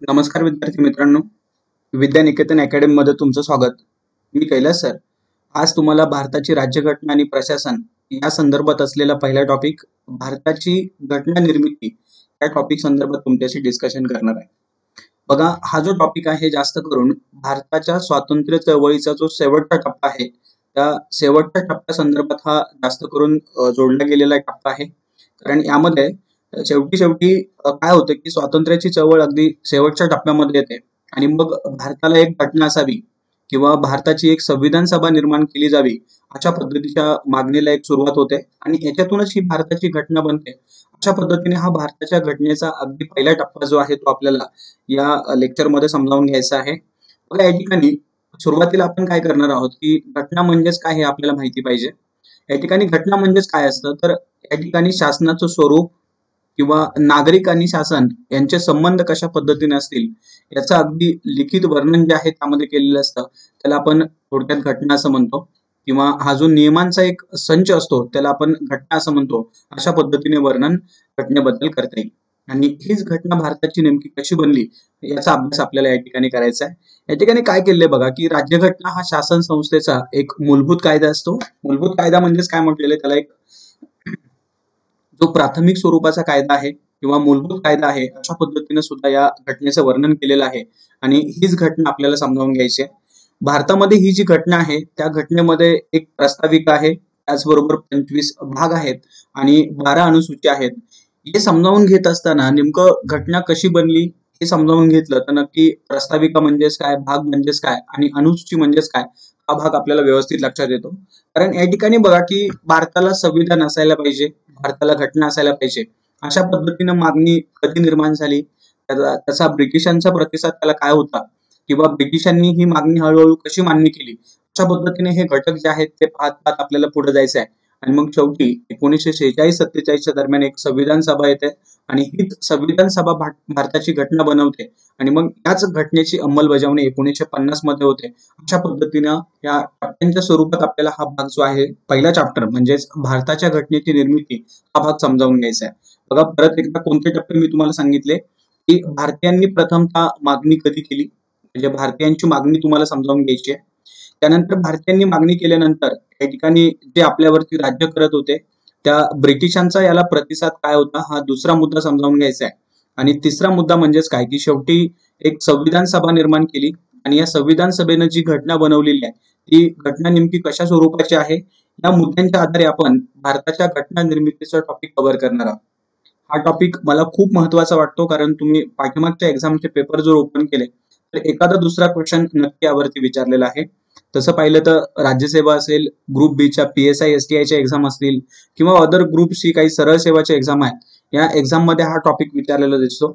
नमस्कार विद्यार्थी मित्रांनो, विद्या निकेतन अकॅडमी मध्ये तुमचं स्वागत. मी कैलास सर. आज तुम्हाला भारताची राज्यघटना आणि प्रशासन या संदर्भात असलेला पहिला टॉपिक भारताची घटना निर्मिती या टॉपिक संदर्भात तुमच्याशी डिस्कशन करणार आहे. बघा, हा जो टॉपिक आहे जास्त करून भारताच्या स्वातंत्र्य चळवळीचा जो शेवटचा टप्पा आहे त्या शेवटच्या टप्प्या संदर्भात हा जास्त करून जोडला गेलेला टप्पा आहे. कारण यामध्ये शेवटी शेवटी काय होतं की स्वातंत्र्याची चळवळ अगदी शेवटच्या टप्प्यामध्ये येते आणि मग भारताला एक घटना असावी किंवा भारताची एक संविधान सभा निर्माण केली जावी अशा पद्धतीच्या मागणीला एक सुरुवात होते आणि याच्यातूनच ही भारताची घटना बनते. अशा पद्धतीने हा भारताच्या घटनेचा अगदी पहिला टप्पा जो आहे तो आपल्याला या लेक्चरमध्ये समजावून घ्यायचा आहे. बघा, या ठिकाणी सुरुवातीला आपण काय करणार आहोत की घटना म्हणजेच काय हे आपल्याला माहिती पाहिजे. या ठिकाणी घटना म्हणजेच काय असतं तर या ठिकाणी शासनाचं स्वरूप किंवा नागरिक आणि शासन यांचे संबंध कशा पद्धतीने असतील याचं अगदी लिखित वर्णन जे आहे त्यामध्ये केलेलं असतं त्याला आपण थोडक्यात घटना असं म्हणतो. किंवा हा जो नियमांचा एक संच असतो त्याला आपण घटना असं म्हणतो. अशा पद्धतीने वर्णन घटनेबद्दल करता येईल आणि हीच घटना भारताची नेमकी कशी बनली याचा अभ्यास आपल्याला या ठिकाणी करायचा आहे. या ठिकाणी काय केलंय बघा की राज्यघटना हा शासन संस्थेचा एक मूलभूत कायदा असतो. मूलभूत कायदा म्हणजेच काय म्हटलेलं आहे त्याला, एक जो प्राथमिक स्वरूपाचा कायदा आहे किंवा मूलभूत कायदा आहे अशा पद्धतीने सुद्धा या घटनेचं वर्णन केलेलं आहे आणि हीच घटना आपल्याला समजावून घ्यायची आहे. भारतामध्ये ही जी घटना आहे त्या घटनेमध्ये एक प्रस्ताविका आहे, त्याचबरोबर 25 भाग आहेत आणि 12 अनुसूची आहेत. हे समजावून घेत असताना नेमकं घटना कशी बनली हे समजावून घेतलं तर नक्की प्रस्ताविका म्हणजेच काय, भाग म्हणजेच काय आणि अनुसूची म्हणजेच काय हा भाग आपल्याला व्यवस्थित लक्षात येतो. कारण या ठिकाणी बघा की भारताला संविधान असायला पाहिजे, भारताला घटना असायला पाहिजे अशा पद्धतीने मागणी कधी निर्माण झाली, त्याचा ब्रिटिशांचा प्रतिसाद त्याला काय होता किंवा ब्रिटिशांनी ही मागणी हळूहळू कशी मान्य केली अशा पद्धतीने हे घटक जे आहेत ते पाहत पाहत आपल्याला पुढे जायचं आहे. आणि मग शेवटी 1946-47 दरम्यान एक संविधान सभा येते आणि हीच संविधान सभा भारताची घटना बनवते आणि मग याच घटनेची अंमलबजावणी 1950 मध्ये होते. अशा पद्धतीनं या टप्प्यांच्या स्वरूपात आपल्याला हा भाग जो आहे पहिला चॅप्टर म्हणजेच भारताच्या घटनेची निर्मिती हा भाग समजावून घ्यायचा आहे. बघा, परत एकदा कोणते टप्पे मी तुम्हाला सांगितले की भारतीयांनी प्रथमतः मागणी कधी केली, म्हणजे भारतीयांची मागणी तुम्हाला समजावून घ्यायची आहे. त्यानंतर भारतीयांनी मागणी केल्यानंतर या ठिकाणी जे आपल्यावरती राज्य करत होते त्या ब्रिटिशांचा याला प्रतिसाद काय होता हा दुसरा मुद्दा समजावून घ्यायचा आहे. आणि तिसरा मुद्दा म्हणजेच काय की शेवटी एक संविधान सभा निर्माण केली आणि या संविधान सभेनं जी घटना बनवलेली आहे ती घटना नेमकी कशा स्वरूपाची आहे या मुद्द्यांच्या आधारे आपण भारताच्या घटना निर्मितीचा टॉपिक कव्हर करणार आहोत. हा टॉपिक मला खूप महत्वाचा वाटतो कारण तुम्ही पाठीमागच्या एक्झामचे पेपर जर ओपन केले तर एखादा दुसरा क्वेश्चन नक्की यावरती विचारलेला आहे. तसं पाहिलं तर राज्यसेवा असेल, ग्रुप बीच्या PSI STIच्या एक्झाम असतील किंवा अदर ग्रुपची काही सरळ सेवाच्या एक्झाम आहेत या एक्झाम मध्ये हा टॉपिक विचारलेला दिसतो.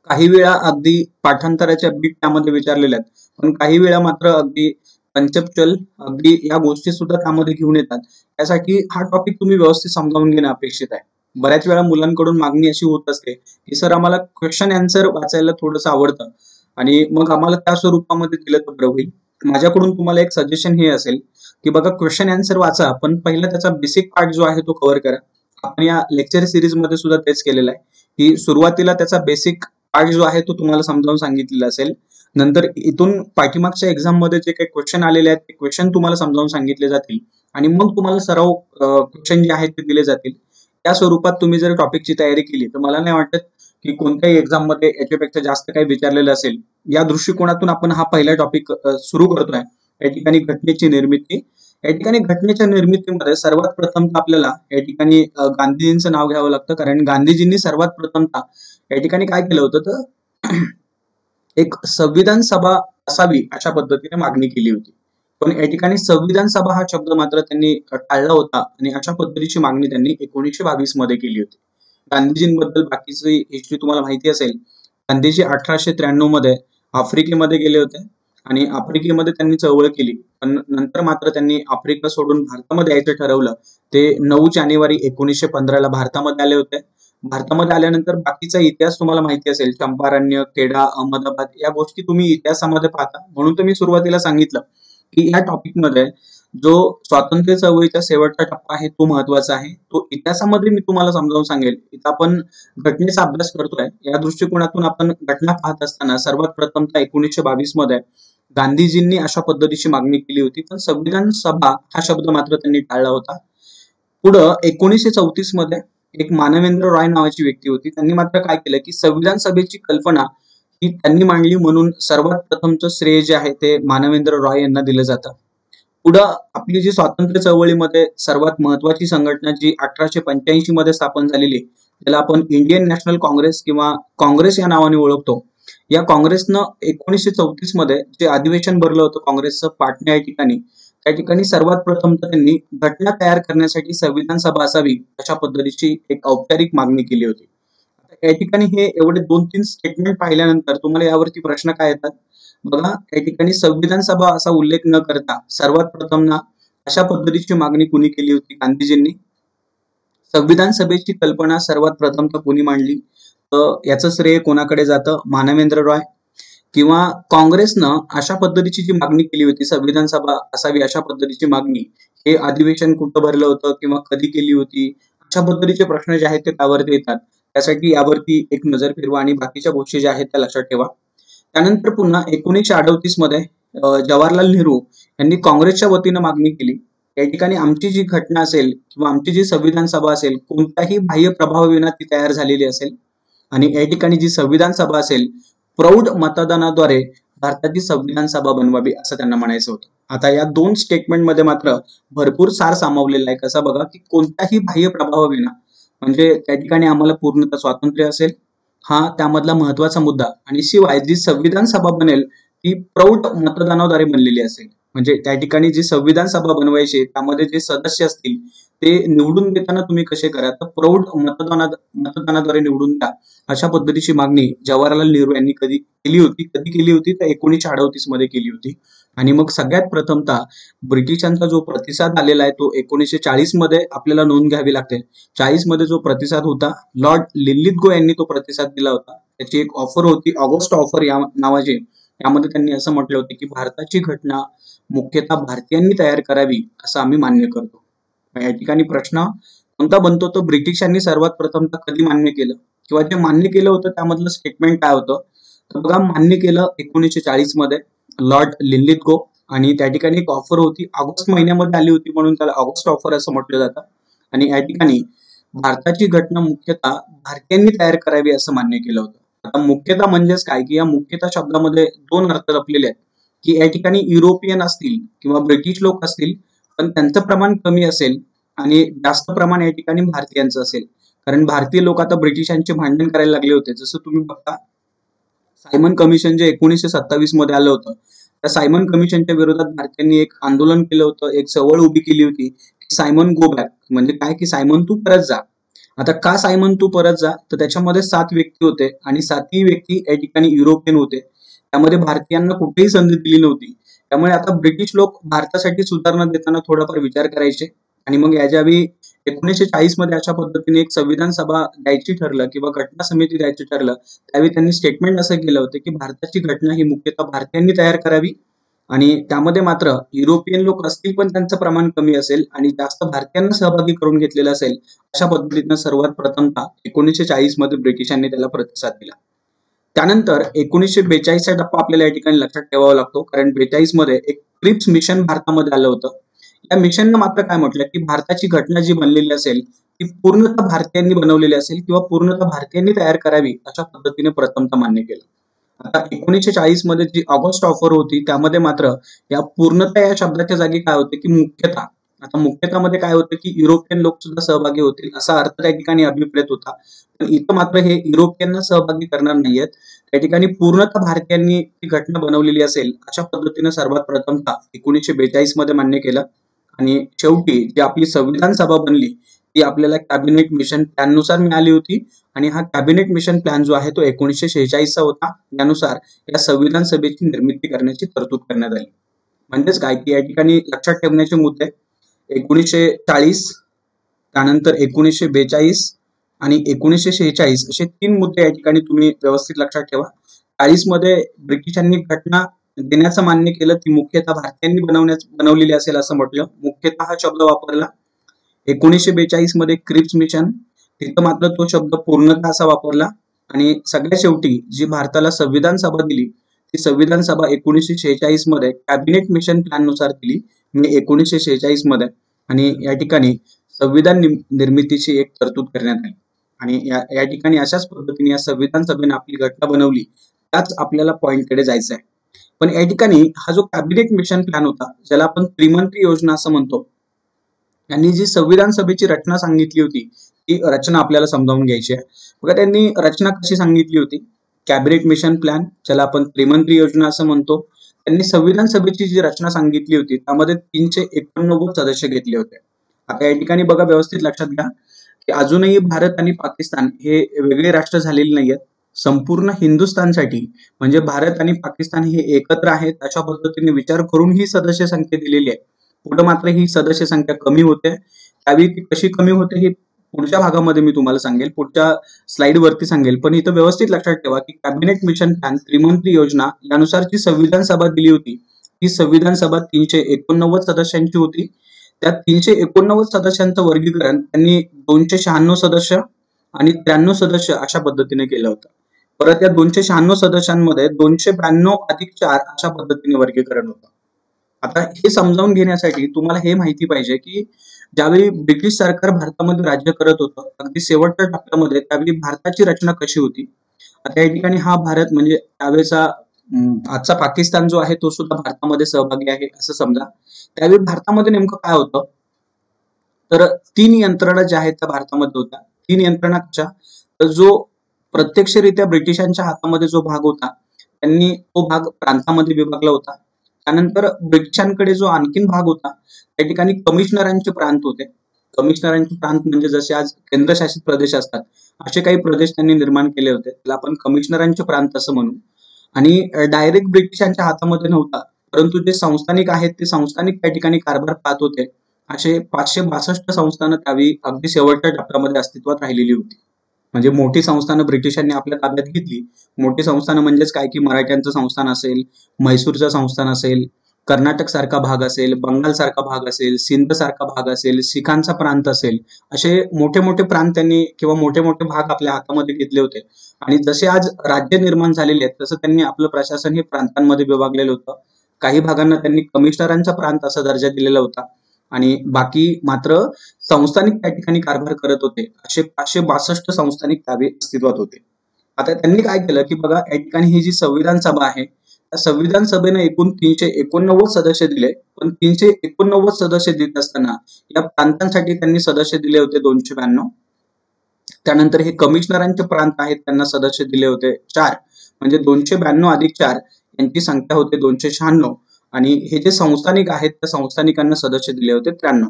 काही वेळा अगदी पाठांतराच्या बीट त्यामध्ये विचारलेल्या आहेत, पण काही वेळा मात्र अगदी कन्सेप्च्युअल अगदी या गोष्टी सुद्धा त्यामध्ये घेऊन येतात. त्यासाठी हा टॉपिक तुम्ही व्यवस्थित समजावून घेणं अपेक्षित आहे. बऱ्याच वेळा मुलांकडून मागणी अशी होत असते की सर आम्हाला क्वेश्चन आन्सर वाचायला थोडंसं आवडतं आणि मग आम्हाला त्या स्वरूपामध्ये दिलं तर बरं होईल. माझ्याकडून तुम्हाला एक सजेशन हे असेल की बघा, क्वेश्चन आन्सर वाचा पण पहिला त्याचा बेसिक पार्ट जो आहे तो कव्हर करा. आपण या लेक्चर सिरीज मध्ये सुद्धा तेच केलेलं आहे की सुरुवातीला त्याचा बेसिक पार्ट जो आहे तो तुम्हाला समजावून सांगितलेला असेल. नंतर इथून पाठीमागच्या एक्झाम मध्ये जे काही क्वेश्चन आलेले आहेत ते क्वेश्चन तुम्हाला समजावून सांगितले जातील आणि मग तुम्हाला सराव क्वेश्चन जे आहेत ते दिले जातील. त्या स्वरूपात तुम्ही जर टॉपिकची तयारी केली तर मला नाही वाटत की कोणत्याही एक्झाम मध्ये याच्यापेक्षा जास्त काही विचारलेलं असेल. या दृष्टिकोनातून आपण हा पहिला टॉपिक सुरू करतोय. या ठिकाणी घटनेची निर्मिती. या ठिकाणी घटनेच्या निर्मितीमध्ये सर्वात प्रथम आपल्याला या ठिकाणी गांधीजींचं नाव घ्यावं लागतं कारण गांधीजींनी सर्वात प्रथमतः या ठिकाणी काय केलं होतं तर एक संविधान सभा असावी अशा पद्धतीने मागणी केली होती. पण या ठिकाणी संविधान सभा हा शब्द मात्र त्यांनी टाळला होता आणि अशा पद्धतीची मागणी त्यांनी 1922 मध्ये केली होती. गांधीजींबद्दल बाकीची हिस्ट्री तुम्हाला माहिती असेल. गांधीजी 1893 मध्ये आफ्रिकेमध्ये गेले होते आणि आफ्रिकेमध्ये त्यांनी चळवळ केली, पण नंतर मात्र त्यांनी आफ्रिका सोडून भारतामध्ये यायचं ठरवलं. ते 9 जानेवारी 1915 भारतामध्ये आले होते. भारतामध्ये आल्यानंतर बाकीचा इतिहास तुम्हाला माहिती असेल, चंपारण्य, खेडा, अहमदाबाद या गोष्टी तुम्ही इतिहासामध्ये पाहता. म्हणून तर मी सुरुवातीला सांगितलं की या टॉपिक मध्ये जो स्वातंत्र्य चळवळीचा शेवटचा टप्पा आहे तो महत्वाचा आहे. तो इतिहासामध्ये मी तुम्हाला समजावून सांगेल. इथं आपण घटनेचा अभ्यास करतोय, या दृष्टिकोनातून आपण घटना पाहत असताना सर्वात प्रथमतः 1922 मध्ये गांधीजींनी अशा पद्धतीची मागणी केली होती, पण संविधान सभा हा शब्द मात्र त्यांनी टाळला होता. पुढं 1934 मध्ये एक मानवेंद्र रॉय नावाची व्यक्ती होती. त्यांनी मात्र काय केलं की संविधान सभेची कल्पना ही त्यांनी मांडली, म्हणून सर्वात प्रथमचं श्रेय जे आहे ते मानवेंद्र रॉय यांना दिलं जातं. पुढं आपली जी स्वातंत्र्य चळवळीमध्ये सर्वात महत्वाची संघटना जी 1885 मध्ये स्थापन झालेली, त्याला आपण इंडियन नॅशनल काँग्रेस किंवा काँग्रेस या नावाने ओळखतो. या काँग्रेसनं 1934 मध्ये जे अधिवेशन भरलं होतं काँग्रेसचं पाटणा या ठिकाणी, त्या ठिकाणी सर्वात प्रथम त्यांनी घटना तयार करण्यासाठी संविधान सभा असावी अशा पद्धतीची एक औपचारिक मागणी केली होती. या ठिकाणी हे एवढे 2-3 स्टेटमेंट पाहिल्यानंतर तुम्हाला यावरती प्रश्न काय येतात बघा. या ठिकाणी संविधान सभा असा उल्लेख न करता सर्वात प्रथम ना अशा पद्धतीची मागणी कुणी केली होती? गांधीजींनी. संविधान सभेची कल्पना सर्वात प्रथम तर कोणी मांडली? याचं श्रेय कोणाकडे जातं? मानवेंद्र रॉय. किंवा काँग्रेसनं अशा पद्धतीची जी मागणी केली होती संविधान सभा असावी अशा पद्धतीची मागणी, हे अधिवेशन कुठं भरलं होतं किंवा कधी केली होती, अशा पद्धतीचे प्रश्न जे आहेत ते त्यावरती येतात. त्यासाठी यावरती एक नजर फिरवा आणि बाकीच्या गोष्टी ज्या आहेत त्या लक्षात ठेवा. त्यानंतर पुन्हा 1938 मध्ये जवाहरलाल नेहरू यांनी काँग्रेसच्या वतीनं मागणी केली. या ठिकाणी आमची जी घटना असेल किंवा आमची जी संविधान सभा असेल कोणत्याही बाह्य प्रभावाविना ती तयार झालेली असेल, आणि या ठिकाणी जी संविधान सभा असेल प्रौढ मतदानाद्वारे भारताची संविधान सभा बनवावी असं त्यांना म्हणायचं होतं. आता या 2 स्टेटमेंट मध्ये मात्र भरपूर सार सामावलेलं आहे. कसं बघा की कोणत्याही बाह्य प्रभावाविना, म्हणजे त्या ठिकाणी आम्हाला पूर्णतः स्वातंत्र्य असेल, हा त्यामधला महत्वाचा मुद्दा, आणि शिवाय जी संविधान सभा बनेल ती प्रौढ मतदानाद्वारे बनलेली असेल. म्हणजे त्या ठिकाणी जी संविधान सभा बनवायची त्यामध्ये जे सदस्य असतील ते निवडून देताना तुम्ही कसे करा, तर प्रौढ मतदानाद्वारे निवडून द्या अशा पद्धतीची मागणी जवाहरलाल नेहरू यांनी कधी केली होती तर 1938 मध्ये केली होती. आणि मग सगळ्यात प्रथमतः ब्रिटिशांचा जो प्रतिसाद आलेला आहे तो 1940 मध्ये आपल्याला नोंद घ्यावी लागते. 40 मध्ये जो प्रतिसाद होता, लॉर्ड लिलिथगो यांनी तो प्रतिसाद दिला होता. त्याची एक ऑफर होती, ऑगस्ट ऑफर या नावाची. यामध्ये त्यांनी असं म्हटलं होतं की भारताची घटना मुख्यतः भारतीयांनी तयार करावी असं आम्ही मान्य करतो. या ठिकाणी प्रश्न कोणता बनतो, तो ब्रिटिशांनी सर्वात प्रथमतः कधी मान्य केलं किंवा जे मान्य केलं होतं त्यामधलं स्टेटमेंट काय होतं, तर बघा मान्य केलं 1940 मध्ये लॉर्ड लिलिथगो, आणि त्या ठिकाणी एक ऑफर होती, ऑगस्ट महिन्यामध्ये आली होती म्हणून त्याला ऑगस्ट ऑफर असं म्हटलं जातं. आणि या ठिकाणी भारताची घटना मुख्यतः भारतीयांनी तयार करावी असं मान्य केलं होतं. आता मुख्यतः म्हणजेच काय की या मुख्यतः शब्दामध्ये 2 अर्थ लपलेले आहेत, की या ठिकाणी युरोपियन असतील किंवा ब्रिटिश लोक असतील पण त्यांचं प्रमाण कमी असेल आणि जास्त प्रमाण या ठिकाणी भारतीयांचं असेल. कारण भारतीय लोक आता ब्रिटिशांचे भांडण करायला लागले होते. जसं तुम्ही बघता सायमन कमिशन जे 1927 मध्ये आलं होतं, त्या सायमन कमिशनच्या विरोधात भारतीयांनी एक आंदोलन केलं होतं, एक चळवळ उभी केली होती, सायमन गो बॅक. म्हणजे काय की सायमन तू परत जा. आता का सायमन तू परत जा, तर त्याच्यामध्ये 7 व्यक्ती होते आणि 7ही व्यक्ती या ठिकाणी युरोपियन होते. त्यामध्ये भारतीयांना कुठेही संधी दिली नव्हती. त्यामुळे आता ब्रिटिश लोक भारतासाठी सुधारणा देताना थोडाफार विचार करायचे. आणि मग याच्यावेळी 1940 मध्ये अशा पद्धतीने एक संविधान सभा द्यायची ठरलं किंवा घटना समिती द्यायचं ठरलं. त्यावेळी त्यांनी स्टेटमेंट असं केलं होतं की भारताची घटना ही मुख्यतः भारतीयांनी तयार करावी, आणि त्यामध्ये मात्र युरोपियन लोक असतील पण त्यांचं प्रमाण कमी असेल आणि जास्त भारतीयांना सहभागी करून घेतलेलं असेल, अशा पद्धतीनं सर्वात प्रथमतः 1940 मध्ये ब्रिटिशांनी त्याला प्रतिसाद दिला. त्यानंतर 1942 चा टप्पा आपल्याला या ठिकाणी लक्षात ठेवावा लागतो, कारण 42 मध्ये एक क्रिप्स मिशन भारतामध्ये आलं होतं. या मिशननं मात्र काय म्हटलं की भारताची घटना जी बनलेली असेल ती पूर्णतः भारतीयांनी बनवलेली असेल किंवा पूर्णतः भारतीयांनी तयार करावी अशा पद्धतीने प्रथमतः मान्य केलं. आता 1940 मध्ये जी ऑगस्ट ऑफर होती त्यामध्ये मात्र या पूर्णतः या शब्दाच्या जागी काय होते की मुख्यतः. आता मुख्यतः मध्ये काय होतं की युरोपियन लोक सुद्धा सहभागी होतील असा अर्थ त्या ठिकाणी अभिप्रेत होता. पण इथं मात्र हे युरोपियनना सहभागी करणार नाहीयेत, त्या ठिकाणी पूर्णतः भारतीयांनी ती घटना बनवलेली असेल अशा पद्धतीनं सर्वात प्रथमतः 1942 मध्ये मान्य केलं. आणि शेवटी जी आपली संविधान सभा बनली ती आपल्याला कॅबिनेट मिशन प्लॅन नुसार मिळाली होती. आणि हा कॅबिनेट मिशन प्लॅन जो आहे तो 1946 चा होता. त्यानुसार या संविधान सभेची निर्मिती करण्याची तरतूद करण्यात आली. म्हणजेच काय की या ठिकाणी लक्षात ठेवण्याचे मुद्दे 1940, त्यानंतर 1942 आणि 1946 असे 3 मुद्दे या ठिकाणी तुम्ही व्यवस्थित लक्षात ठेवा. 40 मध्ये ब्रिटिशांनी घटना देण्याचं मान्य केलं ती मुख्यतः भारतीयांनी बनवलेली असेल असं म्हटलं. मुख्यतः हा शब्द वापरला. 1942 मध्ये क्रिप्स मिशन, तिथं मात्र तो शब्द पूर्णतः असा वापरला. आणि सगळ्यात शेवटी जी भारताला संविधान सभा दिली ती संविधान सभा 1946 मध्ये कॅबिनेट मिशन प्लॅन नुसार दिली, मे 1946 मध्ये. आणि या ठिकाणी संविधान निर्मितीची एक तरतूद करण्यात आली. आणि या ठिकाणी अशाच पद्धतीने या संविधान सभेने आपली घटना बनवली. त्याच आपल्याला पॉइंटकडे जायचं आहे. पण या ठिकाणी हा जो कॅबिनेट मिशन प्लॅन होता, ज्याला आपण त्रिमंत्री योजना असं म्हणतो, यांनी जी संविधान सभेची रचना सांगितली होती ती रचना आपल्याला समजावून घ्यायची आहे. बघा, त्यांनी रचना कशी सांगितली होती. कॅबिनेट मिशन प्लॅन, ज्याला आपण त्रिमंत्री योजना असं म्हणतो, त्यांनी संविधान सभेची जी रचना सांगितली होती त्यामध्ये 389 सदस्य घेतले होते. आता या ठिकाणी बघा, व्यवस्थित लक्षात घ्या की अजूनही भारत आणि पाकिस्तान हे वेगळे राष्ट्र झालेले नाहीयेत. संपूर्ण हिंदुस्थानसाठी म्हणजे भारत आणि पाकिस्तान हे एकत्र आहेत अशा पद्धतीने विचार करून ही सदस्य संख्या दिलेली आहे. पुढे मात्र ही सदस्य संख्या कमी होते. त्यावेळी ती कशी कमी होते हे पुढच्या भागामध्ये मी तुम्हाला सांगेल, पुढच्या स्लाइड वरती सांगेल. पण इथं व्यवस्थित लक्षात ठेवा की कॅबिनेट मिशन प्लॅन, त्रिमंत्री योजना यानुसार जी संविधान सभा दिली होती ती संविधान सभा 389 सदस्यांची होती. त्या 389 सदस्यांचं वर्गीकरण त्यांनी 296 सदस्य आणि 93 सदस्य अशा पद्धतीने केलं होतं. परत या 296 सदस्यांमध्ये 292 अधिक 4 अशा पद्धतीने वर्गीकरण होतं. आता हे समजावून घेण्यासाठी तुम्हाला हे माहिती पाहिजे की ज्यावेळी ब्रिटिश सरकार भारतामध्ये राज्य करत होतं, अगदी शेवटच्या टप्प्यामध्ये त्यावेळी भारताची रचना कशी होती. आता या ठिकाणी हा भारत म्हणजे त्यावेळेचा आजचा पाकिस्तान जो आहे तो सुद्धा भारतामध्ये सहभागी आहे असं समजा. त्यावेळी भारतामध्ये नेमकं काय होतं, तर 3 यंत्रणा ज्या आहेत त्या भारतामध्ये होत्या. 3 यंत्रणा कशा, तर जो प्रत्यक्षरित्या ब्रिटिशांच्या हातामध्ये जो भाग होता त्यांनी तो भाग प्रांतामध्ये विभागला होता. त्यानंतर ब्रिटिशांकडे जो आणखीन भाग होता त्या ठिकाणी कमिशनरांचे प्रांत होते. कमिशनरांचे प्रांत म्हणजे जसे आज केंद्रशासित प्रदेश असतात असे काही प्रदेश त्यांनी निर्माण केले होते, त्याला आपण कमिशनरांचे प्रांत असं म्हणू. आणि डायरेक्ट ब्रिटिशांच्या हातामध्ये नव्हता, परंतु जे संस्थानिक आहेत ते संस्थानिक त्या ठिकाणी कारभार पाहत होते. असे 562 संस्थानं त्यावेळी अगदी शेवटच्या टप्प्यामध्ये अस्तित्वात राहिलेली होती. म्हणजे मोठी संस्थानं ब्रिटिशांनी आपल्या ताब्यात घेतली. मोठी संस्थानं म्हणजेच काय की मराठ्यांचं संस्थान असेल, म्हैसूरचं संस्थान असेल, कर्नाटक सारखा भाग असेल, बंगाल सारखा भाग असेल, सिंध सारखा भाग असेल, सिखांचा प्रांत असेल, असे मोठे मोठे प्रांत त्यांनी किंवा मोठे मोठे भाग आपल्या हातामध्ये घेतले होते. आणि जसे आज राज्य निर्माण झालेले आहेत तसं त्यांनी आपलं प्रशासन हे प्रांतांमध्ये विभागलेलं होतं. काही भागांना त्यांनी कमिशनरांचा प्रांत असा दर्जा दिलेला होता आणि बाकी मात्र संस्थानिक त्या ठिकाणी कारभार करत होते. असे 562 संस्थानिक त्यावेळी अस्तित्वात होते. आता त्यांनी काय केलं की बघा, या ठिकाणी ही जी संविधान सभा आहे त्या संविधान सभेने एकूण 389 सदस्य दिले. पण 389 सदस्य देत असताना या प्रांतांसाठी त्यांनी सदस्य दिले होते 292. त्यानंतर हे कमिशनरांचे प्रांत आहेत त्यांना सदस्य दिले होते 4, म्हणजे 292 अधिक 4 यांची संख्या होते 296. आणि हे जे संस्थानिक आहेत त्या संस्थानिकांना सदस्य दिले होते 93.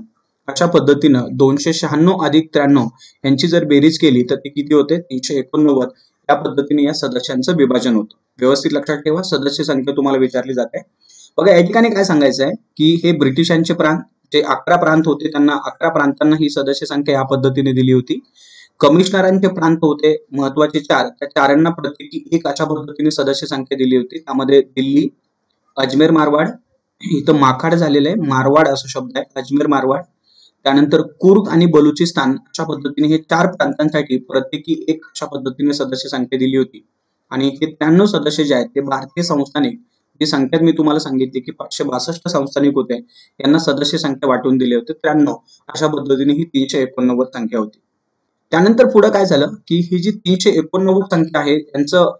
अशा पद्धतीनं 296 अधिक 93 यांची जर बेरीज केली तर ती किती होते, 389. या पद्धतीने या सदस्यांचं विभाजन होतं. व्यवस्थित लक्षात ठेवा, सदस्य संख्या तुम्हाला विचारली जाते. बघा, या ठिकाणी काय सांगायचं आहे की हे ब्रिटिशांचे प्रांत जे 11 प्रांत होते त्यांना 11 प्रांतांना ही सदस्य संख्या या पद्धतीने दिली होती. कमिशनरांचे प्रांत होते महत्वाचे 4, त्या 4 प्रत्येकी 1 अशा पद्धतीने सदस्य संख्या दिली होती. त्यामध्ये दिल्ली, अजमेर मारवाड, इथं माखाड झालेलं आहे, मारवाड असा शब्द आहे, अजमेर मारवाड. त्यानंतर कुर्ग आणि बलुचिस्तान अशा पद्धतीने हे 4 प्रांतांसाठी प्रत्येकी 1 अशा पद्धतीने सदस्य संख्या दिली होती. आणि हे 93 सदस्य जे आहेत ते भारतीय संस्थानिक, जी संख्या मी तुम्हाला सांगितली की 562 संस्थानिक होते, यांना सदस्य संख्या वाटून दिले होते 93. अशा पद्धतीने ही 389 संख्या होती. त्यानंतर पुढे काय झालं की ही जी 389 संख्या आहे यांचं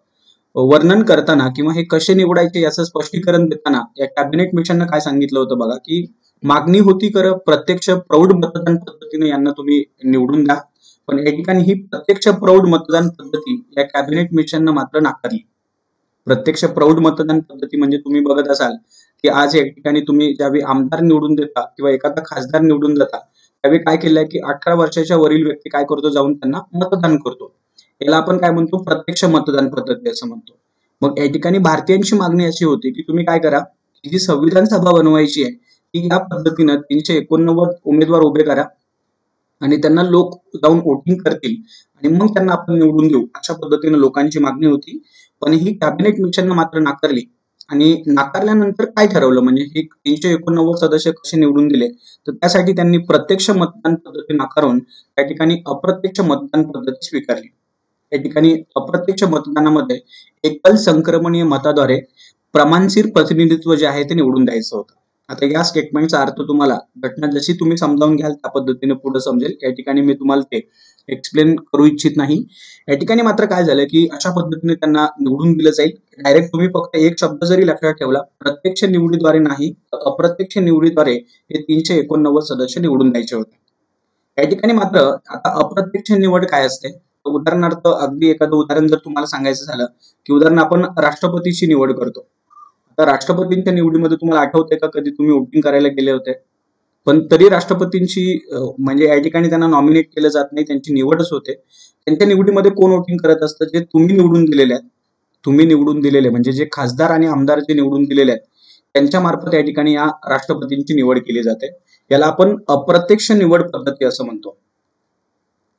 वर्णन करताना किंवा हे कसे निवडायचे याचं स्पष्टीकरण देताना या कॅबिनेट मिशननं काय सांगितलं होतं बघा, की मागणी होती खरं प्रत्यक्ष प्रौढ मतदान पद्धतीने यांना तुम्ही निवडून द्या, पण या ठिकाणी ही प्रत्यक्ष प्रौढ मतदान पद्धती या कॅबिनेट मिशननं मात्र नाकारली. प्रत्यक्ष प्रौढ मतदान पद्धती म्हणजे तुम्ही बघत असाल की आज या ठिकाणी तुम्ही ज्यावेळी आमदार निवडून देता किंवा एखादा खासदार निवडून देता त्यावेळी काय केलंय की 18 वर्षाच्या वरील व्यक्ती काय करतो, जाऊन त्यांना मतदान करतो. याला आपण काय म्हणतो, प्रत्यक्ष मतदान पद्धती असं म्हणतो. मग या ठिकाणी भारतीयांची मागणी अशी होती की तुम्ही काय करा, की जी संविधान सभा बनवायची आहे ती या पद्धतीनं 389 उमेदवार उभे करा आणि त्यांना लोक जाऊन वोटिंग करतील आणि मग त्यांना आपण निवडून देऊ, अशा पद्धतीने लोकांची मागणी होती. पण ही कॅबिनेट मिशननं मात्र नाकारली आणि नाकारल्यानंतर काय ठरवलं, म्हणजे हे 389 सदस्य कसे निवडून दिले, तर त्यासाठी त्यांनी प्रत्यक्ष मतदान पद्धती नाकारून त्या ठिकाणी अप्रत्यक्ष मतदान पद्धती स्वीकारली. या ठिकाणी अप्रत्यक्ष मतदानामध्ये एकल संक्रमणीय मताद्वारे प्रमाणशीर प्रतिनिधित्व जे आहे ते निवडून द्यायचं होतं. आता या स्टेटमेंटचा अर्थ तुम्हाला घटना जशी तुम्ही समजावून घ्याल त्या पद्धतीने पुढे समजेल. या ठिकाणी मी तुम्हाला ते एक्सप्लेन करू इच्छित नाही. या ठिकाणी मात्र काय झालं की अशा पद्धतीने त्यांना निवडून दिलं जाईल. डायरेक्ट तुम्ही फक्त एक शब्द जरी लक्षात ठेवला, प्रत्यक्ष निवडीद्वारे नाही तर अप्रत्यक्ष निवडीद्वारे हे 389 सदस्य निवडून द्यायचे होते. या ठिकाणी मात्र आता अप्रत्यक्ष निवड काय असते, उदाहरणार्थ अगदी एखादं उदाहरण जर तुम्हाला सांगायचं झालं की उदाहरण आपण राष्ट्रपतीची निवड करतो. आता राष्ट्रपतींच्या निवडीमध्ये तुम्हाला आठवतंय का कधी तुम्ही वोटिंग करायला गेले होते? पण तरी राष्ट्रपतींची म्हणजे या ठिकाणी त्यांना नॉमिनेट केलं जात नाही, त्यांची निवडच होते. त्यांच्या निवडीमध्ये कोण वोटिंग करत असतं? जे तुम्ही निवडून दिलेले आहेत. तुम्ही निवडून दिलेले म्हणजे जे खासदार आणि आमदार जे निवडून दिलेले आहेत त्यांच्या मार्फत या ठिकाणी या राष्ट्रपतींची निवड केली जाते. याला आपण अप्रत्यक्ष निवड पद्धती असं म्हणतो.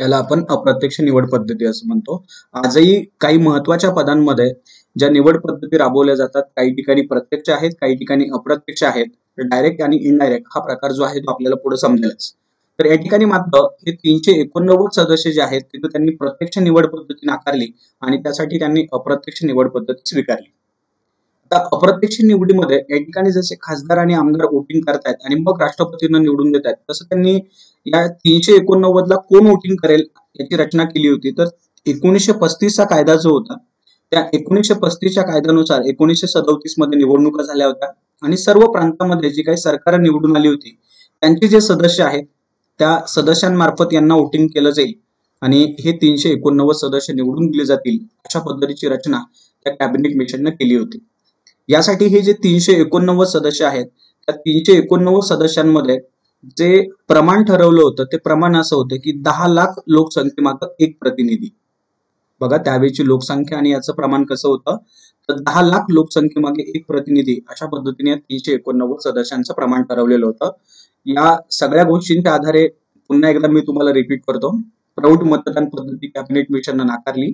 याला आपण अप्रत्यक्ष निवड पद्धती असं म्हणतो. आजही काही महत्वाच्या पदांमध्ये ज्या निवड पद्धती राबवल्या जातात, काही ठिकाणी प्रत्यक्ष आहेत, काही ठिकाणी अप्रत्यक्ष आहेत. डायरेक्ट आणि इनडायरेक्ट हा प्रकार जो आहे तो आपल्याला पुढे समजेलच. तर या ठिकाणी मात्र हे 389 सदस्य जे आहेत तिथे त्यांनी प्रत्यक्ष निवड पद्धती नाकारली आणि त्यासाठी त्यांनी अप्रत्यक्ष निवड पद्धती स्वीकारली. आता अप्रत्यक्ष निवडीमध्ये या ठिकाणी जसे खासदार आणि आमदार वोटिंग करतायत आणि मग राष्ट्रपतींना निवडून देत आहेत, तसं त्यांनी या 389 ला कोण वोटिंग करेल याची रचना केली होती. तर 1935 चा कायदा जो होता त्या 1935 च्या कायद्यानुसार 1937 मध्ये निवडणुका झाल्या होत्या आणि सर्व प्रांतामध्ये जी काही सरकार निवडून आली होती त्यांचे जे सदस्य आहेत त्या सदस्यांमार्फत यांना वोटिंग केलं जाईल आणि हे 389 सदस्य निवडून दिले जातील अशा पद्धतीची रचना त्या कॅबिनेट मिशनने केली होती. यासाठी हे जे 389 सदस्य आहेत त्या 389 सदस्यांमध्ये जे प्रमाण ठरवलं होतं ते प्रमाण असं होतं की 10 लाख लोकसंख्येमागे एक प्रतिनिधी. बघा त्यावेळीची लोकसंख्या आणि याचं प्रमाण कसं होतं, तर 10 लाख लोकसंख्येमागे एक प्रतिनिधी अशा पद्धतीने 389 सदस्यांचं प्रमाण ठरवलेलं होतं. या सगळ्या गोष्टींच्या आधारे पुन्हा एकदा मी तुम्हाला रिपीट करतो. प्रौढ मतदान पद्धती कॅबिनेट मिशनने नाकारली,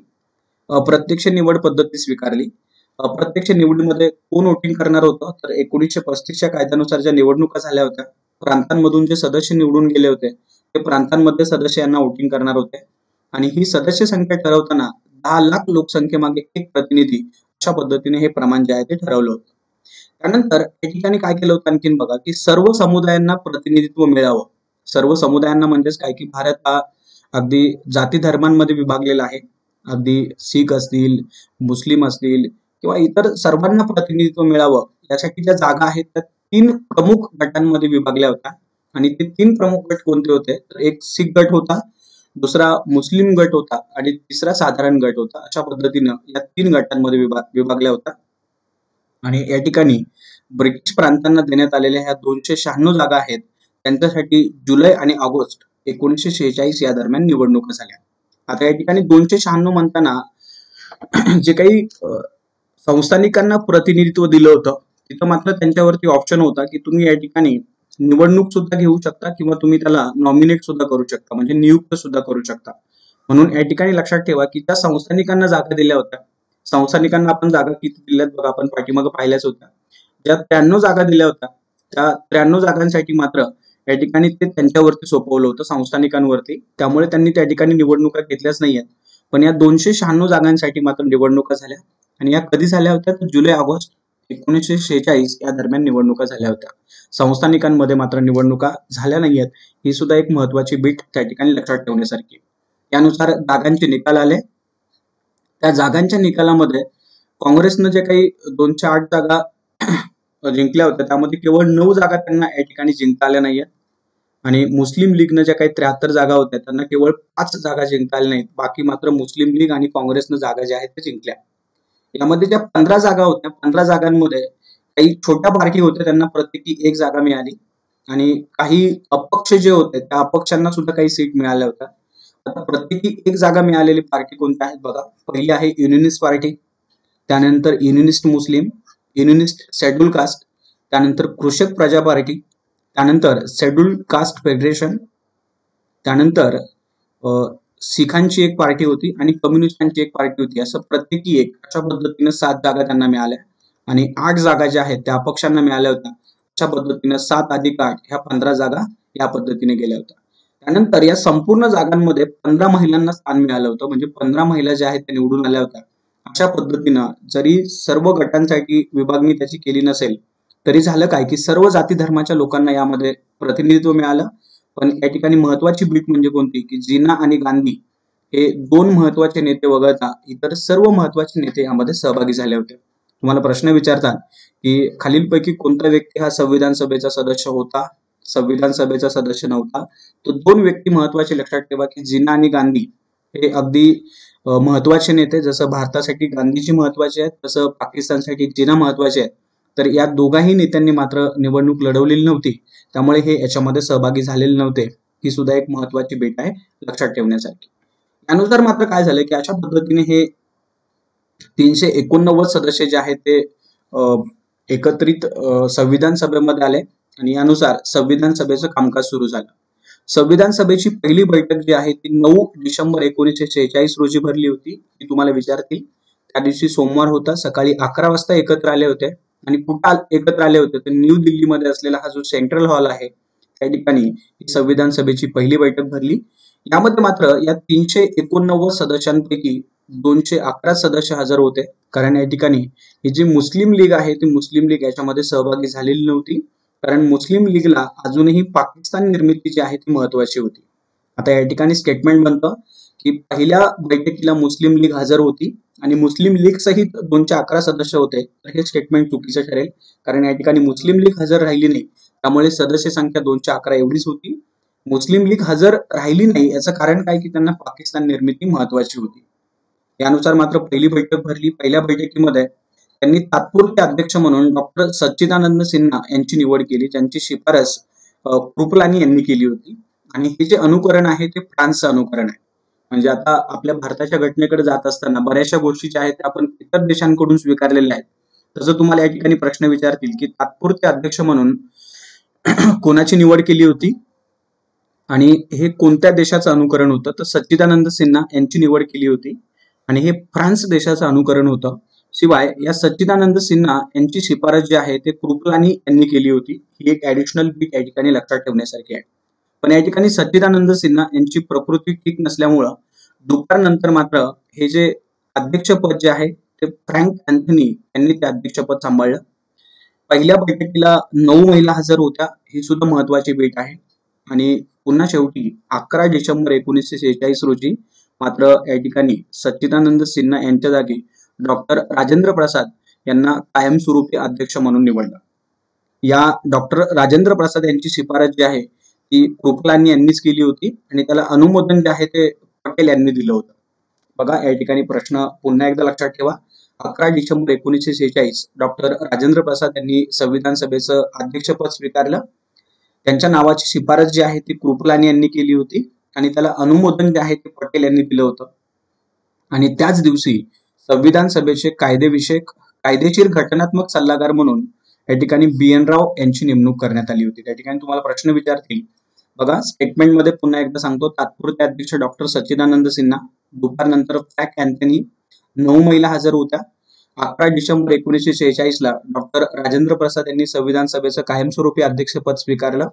अप्रत्यक्ष निवड पद्धती स्वीकारली. अप्रत्यक्ष निवडीमध्ये कोण वोटिंग करणार होतं, तर 1935 च्या कायद्यानुसार ज्या निवडणुका झाल्या होत्या प्रांतांमधून जे सदस्य निवडून गेले होते ते प्रांतांमध्ये सदस्य यांना वोटिंग करणार होते आणि ही सदस्य संख्या ठरवताना 10 लाख लोकसंख्येमागे एक प्रतिनिधी अशा पद्धतीने हे प्रमाण जे आहे ते ठरवलं होतं. त्यानंतर या ठिकाणी काय केलं होतं आणखीन बघा की सर्व समुदायांना प्रतिनिधित्व मिळावं. सर्व समुदायांना म्हणजेच काय की भारत हा अगदी जाती धर्मांमध्ये विभागलेला आहे. अगदी शीख असतील, मुस्लिम असतील किंवा इतर सर्वांना प्रतिनिधित्व मिळावं यासाठी ज्या जागा आहेत त्या 3 प्रमुख गटांमध्ये विभागल्या होत्या आणि ते 3 प्रमुख गट कोणते होते, तर एक शीख गट होता, दुसरा मुस्लिम गट होता आणि तिसरा साधारण गट होता. अशा पद्धतीनं या 3 गटांमध्ये विभागल्या होत्या आणि या ठिकाणी ब्रिटिश प्रांतांना देण्यात आलेल्या ह्या 296 जागा आहेत त्यांच्यासाठी जुलै आणि ऑगस्ट 1946 या दरम्यान निवडणुका झाल्या. आता या ठिकाणी 296 म्हणताना जे काही संस्थानिकांना प्रतिनिधित्व दिलं होतं तिथं मात्र त्यांच्यावरती ऑप्शन होता की तुम्ही या ठिकाणी निवडणूक सुद्धा घेऊ शकता किंवा तुम्ही त्याला नॉमिनेट सुद्धा करू शकता, म्हणजे नियुक्त सुद्धा करू शकता. म्हणून या ठिकाणी लक्षात ठेवा की त्या संस्थानिकांना जागा दिल्या होत्या, संस्थानिकांना आपण जागा किती दिल्यात बघा, आपण पाठीमागे पाहिल्याच होत्या. ज्या 93 जागा दिल्या होत्या त्या 93 जागांसाठी मात्र या ठिकाणी ते त्यांच्यावरती सोपवलं होतं संस्थानिकांवरती, त्यामुळे त्यांनी त्या ठिकाणी निवडणुका घेतल्याच नाहीयेत. पण या 296 जागांसाठी मात्र निवडणुका झाल्या आणि या कधी झाल्या होत्या, तर जुलै ऑगस्ट 1946 या दरम्यान निवडणुका झाल्या होत्या. संस्थानिकांमध्ये मात्र निवडणुका झाल्या नाहीयेत. ही सुद्धा एक महत्वाची बीट त्या ठिकाणी लक्षात ठेवण्यासारखी. यानुसार जागांचे निकाल आले. त्या जागांच्या निकालामध्ये काँग्रेसनं जे काही 208 जागा जिंकल्या होत्या त्यामध्ये केवळ 9 जागा त्यांना या ठिकाणी जिंकता आल्या नाहीयेत आणि मुस्लिम लीगनं ज्या काही 73 जागा होत्या त्यांना केवळ 5 जागा जिंकता आल्या नाहीत. बाकी मात्र मुस्लिम लीग आणि काँग्रेसनं जागा ज्या आहेत त्या जिंकल्या. यामध्ये ज्या 15 जागा होत्या 15 जागांमध्ये काही छोट्या पार्टी होत्या त्यांना प्रत्येकी एक जागा मिळाली आणि काही अपक्ष जे होते त्या अपक्षांना सुद्धा काही सीट मिळाल्या होत्या. आता प्रत्येकी एक जागा मिळालेली पार्टी कोणत्या आहेत बघा. पहिली आहे युनिनिस्ट पार्टी, त्यानंतर युनिनिस्ट मुस्लिम, युनिनिस्ट शेड्यूल कास्ट, त्यानंतर कृषक प्रजा पार्टी, त्यानंतर शेड्यूल कास्ट फेडरेशन, त्यानंतर शिखांची एक पार्टी होती आणि कम्युनिस्टांची एक पार्टी होती. असं प्रत्येकी एक अशा पद्धतीने 7 जागा त्यांना मिळाल्या आणि 8 जागा ज्या आहेत त्या अपक्षांना मिळाल्या होत्या. अशा पद्धतीनं 7+8 ह्या 15 जागा या पद्धतीने गेल्या होत्या. त्यानंतर या संपूर्ण जागांमध्ये 15 महिलांना स्थान मिळालं होतं, म्हणजे 15 महिला ज्या आहेत त्या निवडून आल्या होत्या. अशा पद्धतीनं जरी सर्व गटांसाठी विभागणी त्याची केली नसेल तरी झालं काय की सर्व जाती धर्माच्या लोकांना यामध्ये प्रतिनिधित्व मिळालं. पण या ठिकाणी महत्वाची बीट म्हणजे कोणती की जिना आणि गांधी हे 2 महत्वाचे नेते वगळता इतर सर्व महत्वाचे नेते यामध्ये सहभागी झाले होते. तुम्हाला प्रश्न विचारतात की खालीलपैकी कोणता व्यक्ती हा संविधान सभेचा सदस्य होता, संविधान सभेचा सदस्य नव्हता. तर 2 व्यक्ती महत्वाचे लक्षात ठेवा की जिना आणि गांधी हे अगदी महत्वाचे नेते. जसं भारतासाठी गांधीजी महत्वाचे आहेत तसं पाकिस्तानसाठी जिना महत्वाचे आहेत. तर या दोघाही नेत्यांनी मात्र निवडणूक लढवलेली नव्हती, त्यामुळे हे याच्यामध्ये सहभागी झालेले नव्हते. ही सुद्धा एक महत्वाची बीट आहे लक्षात ठेवण्यासारखी. त्यानुसार मात्र काय झालं की अशा पद्धतीने हे 389 सदस्य जे आहेत ते एकत्रित संविधान सभेमध्ये आले आणि यानुसार संविधान सभेचं कामकाज सुरू झालं. संविधान सभेची पहिली बैठक जी आहे ती 9 डिसेंबर 1946 रोजी भरली होती. ती तुम्हाला विचारतील. त्या दिवशी सोमवार होता. सकाळी 11 वाजता एकत्र आले होते आणि कुठे एकत्र आले होते तर न्यू दिल्लीमध्ये असलेला हा जो सेंट्रल हॉल आहे त्या ठिकाणी संविधान सभेची पहिली बैठक भरली. यामध्ये मात्र या 389 सदस्यांपैकी 211 सदस्य हजर होते, कारण या ठिकाणी ही जी मुस्लिम लीग आहे ती मुस्लिम लीग याच्यामध्ये सहभागी झालेली नव्हती, कारण मुस्लिम लीगला अजूनही पाकिस्तान निर्मिती जी आहे ती महत्वाची होती. आता या ठिकाणी स्टेटमेंट बनतं की पहिल्या बैठकीला मुस्लिम लीग हजर होती आणि मुस्लिम लीग सहित 211 सदस्य होते. तर हे स्टेटमेंट चुकीचं ठरेल, कारण या ठिकाणी मुस्लिम लीग हजर राहिली नाही, त्यामुळे सदस्य संख्या 211 एवढीच होती. मुस्लिम लीग हजर राहिली नाही याचं कारण काय की त्यांना पाकिस्तान निर्मिती महत्वाची होती. यानुसार मात्र पहिली बैठक भरली. पहिल्या बैठकीमध्ये त्यांनी तात्पुरते अध्यक्ष म्हणून डॉक्टर सच्चिदानंद सिन्हा यांची निवड केली, ज्यांची शिफारस कृपलानी यांनी केली होती. आणि हे जे अनुकरण आहे ते फ्रान्सचं अनुकरण आहे. म्हणजे आता आपल्या भारताच्या घटनेकडे जात असताना बऱ्याचशा गोष्टी ज्या आहेत त्या आपण इतर देशांकडून स्वीकारलेल्या आहेत. तसं तुम्हाला या ठिकाणी प्रश्न विचारतील की तात्पुरते अध्यक्ष म्हणून कोणाची निवड केली होती आणि हे कोणत्या देशाचं अनुकरण होतं, तर सच्चिदानंद सिन्हा यांची निवड केली होती आणि हे फ्रान्स देशाचं अनुकरण होतं. शिवाय या सच्चिदानंद सिन्हा यांची शिफारस जी आहे ते कृपलानी यांनी केली होती. ही एक ऍडिशनल बीट या ठिकाणी लक्षात ठेवण्यासारखी आहे. पण या ठिकाणी सच्चिदानंद सिन्हा यांची प्रकृती ठीक नसल्यामुळं दुपारनंतर मात्र हे जे अध्यक्षपद जे आहे ते फ्रँक अँथनी यांनी ते अध्यक्षपद सांभाळलं. पहिल्या बैठकीला 9 महिला हजर होत्या, ही सुद्धा महत्वाची बीट आहे. आणि पुन्हा शेवटी 11 डिसेंबर 1946 रोजी मात्र या ठिकाणी सच्चिदानंद सिन्हा यांच्या जागी डॉक्टर राजेंद्र प्रसाद यांना कायमस्वरूपी अध्यक्ष म्हणून निवडलं. या डॉक्टर राजेंद्र प्रसाद यांची शिफारस जी आहे ती कृपलानी यांनीच केली होती आणि त्याला अनुमोदन जे आहे ते पटेल यांनी दिलं होतं. बघा या ठिकाणी प्रश्न पुन्हा एकदा लक्षात ठेवा. 11 डिसेंबर 1946 डॉक्टर राजेंद्र प्रसाद यांनी संविधान सभेचं अध्यक्षपद स्वीकारलं. त्यांच्या नावाची शिफारस जी आहे ती कृपलानी यांनी केली होती आणि त्याला अनुमोदन जे आहे ते पटेल यांनी दिलं होतं. आणि त्याच दिवशी संविधान सभेचे कायदेशीर घटनात्मक सल्लागार म्हणून या ठिकाणी BN राव यांची नेमणूक करण्यात आली होती. त्या ठिकाणी तुम्हाला प्रश्न विचारतील. बघा स्टेटमेंट मध्ये पुन्हा एकदा सांगतो. तात्पुरते अध्यक्ष डॉक्टर सच्चिदानंद सिन्हा, दुपारनंतर फ्रँक अँथनी, 9 महिला हजर होत्या. 11 डिसेंबर 1946 ला डॉक्टर राजेंद्र प्रसाद यांनी संविधान सभेचं कायमस्वरूपी अध्यक्षपद स्वीकारलं.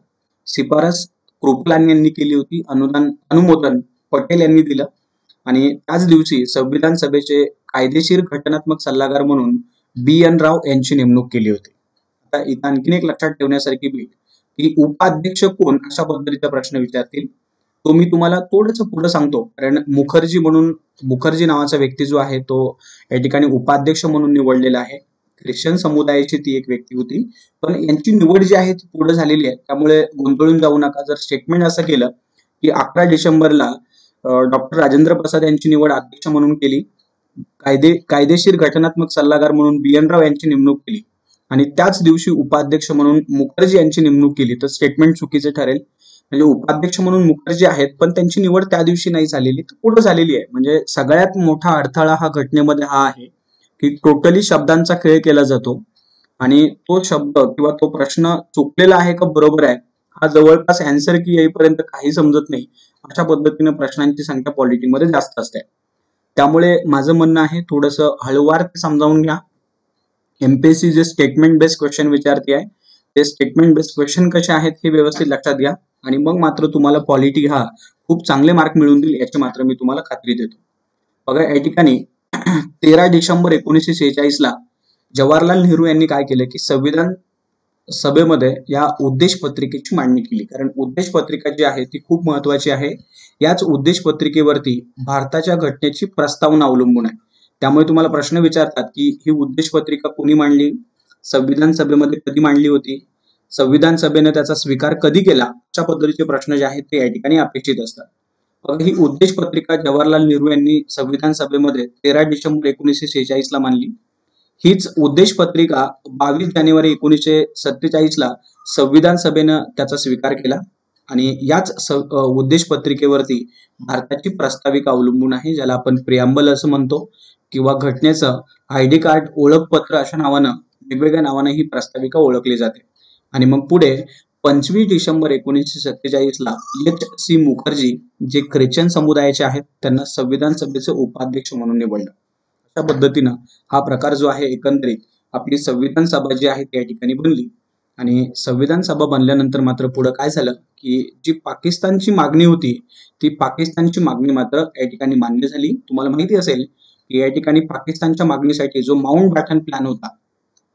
शिफारस कृपलानी यांनी केली होती, अनुमोदन पटेल यांनी दिलं आणि त्याच दिवशी संविधान सभेचे कायदेशीर घटनात्मक सल्लागार म्हणून BN राव यांची नेमणूक केली होती. आता इथं आणखीन एक लक्षात ठेवण्यासारखी बीट की उपाध्यक्ष कोण अशा पद्धतीचा प्रश्न विचारतील. तो मी तुम्हाला थोडंसं पुढे सांगतो, कारण मुखर्जी नावाचा व्यक्ती जो आहे तो या ठिकाणी उपाध्यक्ष म्हणून निवडलेला आहे. ख्रिश्चन समुदायाची ती एक व्यक्ती होती, पण यांची निवड जी आहे ती पुढे झालेली आहे, त्यामुळे गोंधळून जाऊ नका. जर स्टेटमेंट असं केलं की 11 डिसेंबरला डॉक्टर राजेंद्र प्रसाद यांची निवड अध्यक्ष म्हणून केली, कायदेशीर घटनात्मक सल्लागार म्हणून BN राव यांची नेमणूक केली आणि त्याच दिवशी उपाध्यक्ष म्हणून मुखर्जी यांची नेमणूक केली, तर स्टेटमेंट चुकीचे ठरेल. म्हणजे उपाध्यक्ष म्हणून मुखर्जी आहेत पण त्यांची निवड त्या दिवशी नाही झालेली, तर पुढे झालेली आहे. म्हणजे सगळ्यात मोठा अडथळा हा घटनेमध्ये हा आहे की टोटली शब्दांचा खेळ केला जातो आणि तो शब्द किंवा तो प्रश्न चुकलेला आहे का बरोबर आहे हा जवळपास आन्सर की येईपर्यंत काही समजत नाही. अशा पद्धतीने प्रश्नांची संख्या पॉलिटिक्समध्ये जास्त असते. त्यामुळे माझं म्हणणं आहे थोडंसं हळूवार ते समजावून घ्या एमपीएससी जे स्टेटमेंट बेस्ड क्वेश्चन विचारते आहे ते स्टेटमेंट बेस्ड क्वेश्चन कसे आहेत हे व्यवस्थित लक्षात घ्या आणि मग मात्र तुम्हाला पॉलिटी हा खूप चांगले मार्क मिळवून देईल याची मात्र मी तुम्हाला खात्री देतो. बघा या ठिकाणी 13 डिसेंबर 1946 ला जवाहरलाल नेहरू यांनी काय केलं की संविधान सभेमध्ये या उद्देश पत्रिकेची मांडणी केली. कारण उद्देश पत्रिका जी आहे ती खूप महत्वाची आहे. याच उद्देश पत्रिकेवरती भारताच्या घटनेची प्रस्तावना अवलंबून आहे. त्यामुळे तुम्हाला प्रश्न विचारतात की ही उद्देश पत्रिका कोणी मांडली, संविधान सभेमध्ये कधी मांडली होती, संविधान सभेने त्याचा स्वीकार कधी केला, अशा पद्धतीचे प्रश्न जे आहेत ते या ठिकाणी अपेक्षित असतात. मग ही उद्देश पत्रिका जवाहरलाल नेहरू यांनी संविधान सभेमध्ये 13 डिसेंबर 1946 ला मांडली. हीच उद्देश पत्रिका 22 जानेवारी 1947 ला संविधान सभेनं त्याचा स्वीकार केला आणि याच उद्देश पत्रिकेवरती भारताची प्रस्ताविका अवलंबून आहे, ज्याला आपण प्रिअम्बल असं म्हणतो किंवा घटनेचं आयडी कार्ड ओळखपत्र अशा नावानं वेगवेगळ्या नावानं ही प्रस्ताविका ओळखली जाते. आणि मग पुढे 25 डिसेंबर 1947 ला एच.सी. मुखर्जी जे ख्रिश्चन समुदायाचे आहेत त्यांना संविधान सभेचे उपाध्यक्ष म्हणून निवडलं. अशा पद्धतीनं हा प्रकार जो आहे एकंदरीत आपली संविधान सभा जी आहे त्या ठिकाणी बनली. आणि संविधान सभा बनल्यानंतर मात्र पुढे काय झालं की जी पाकिस्तानची मागणी होती ती पाकिस्तानची मागणी मात्र या ठिकाणी मान्य झाली. तुम्हाला माहिती असेल की या ठिकाणी पाकिस्तानच्या मागणीसाठी जो माउंट बॅटन प्लॅन होता,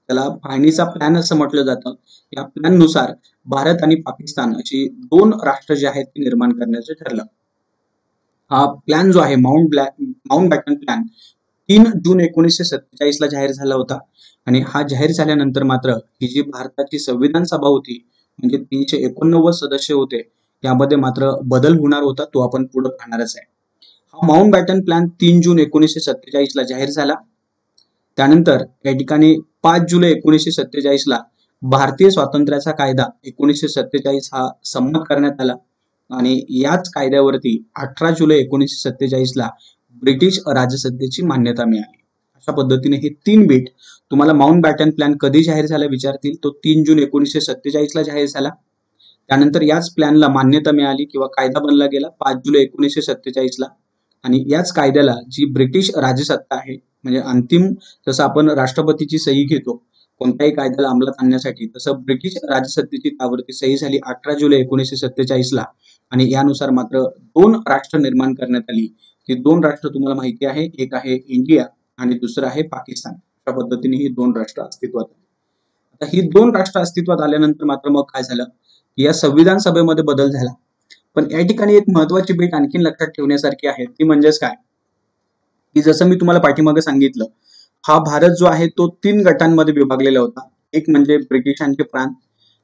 त्याला फाळणीचा प्लॅन असं म्हटलं जातं. या प्लॅन नुसार भारत आणि पाकिस्तान अशी दोन राष्ट्र जे आहेत ते निर्माण करण्याचं ठरलं. हा प्लॅन जो आहे माउंट बॅटन प्लॅन 3 जून 1947 ला जाहीर झाला होता. आणि हा जाहीर झाल्यानंतर मात्र ही जी भारताची संविधान सभा होती म्हणजे 389 सदस्य होते, यामध्ये मात्र बदल होणार होता, तो आपण पुढे पाहणारच आहे. हा माउंट बॅटन प्लॅन 3 जून 1947 ला जाहीर झाला. त्यानंतर या ठिकाणी 5 जुलै 1947 ला भारतीय स्वातंत्र्याचा कायदा 1947 हा संमत करण्यात आला आणि याच कायद्यावरती 18 जुलै 1947 ला ब्रिटिश राजसत्तेची मान्यता मिळाली. अशा पद्धतीने हे 3 बीट तुम्हाला माउंट बॅटन प्लॅन कधी जाहीर झाला विचारतील, तो 3 जून 1947 ला जाहीर झाला. त्यानंतर याच प्लॅनला मान्यता मिळाली किंवा कायदा बनला गेला 5 जुलै 1947 ला. आणि याच कायद्याला जी ब्रिटिश राजसत्ता आहे म्हणजे अंतिम, जसं आपण राष्ट्रपतीची सही घेतो कोणत्याही कायद्याला अंमलात आणण्यासाठी, तसं ब्रिटिश राजसत्तेची त्यावरती सही झाली 18 जुलै 1947 ला. आणि यानुसार मात्र 2 राष्ट्र निर्माण करण्यात आली. ही 2 राष्ट्र तुम्हाला माहिती आहे, एक आहे इंडिया आणि दुसरं आहे पाकिस्तान. अशा पद्धतीने ही 2 राष्ट्र अस्तित्वात आली. आता ही 2 राष्ट्र अस्तित्वात आल्यानंतर मात्र मग काय झालं की या संविधान सभेमध्ये बदल झाला. पण या ठिकाणी एक महत्वाची बीट आणखी लक्षात ठेवण्यासारखी आहे, ती म्हणजेच काय की जसं मी तुम्हाला पाठीमागे सांगितलं, हा भारत जो आहे तो 3 गटांमध्ये विभागलेला होता. एक म्हणजे ब्रिटिशांचे प्रांत,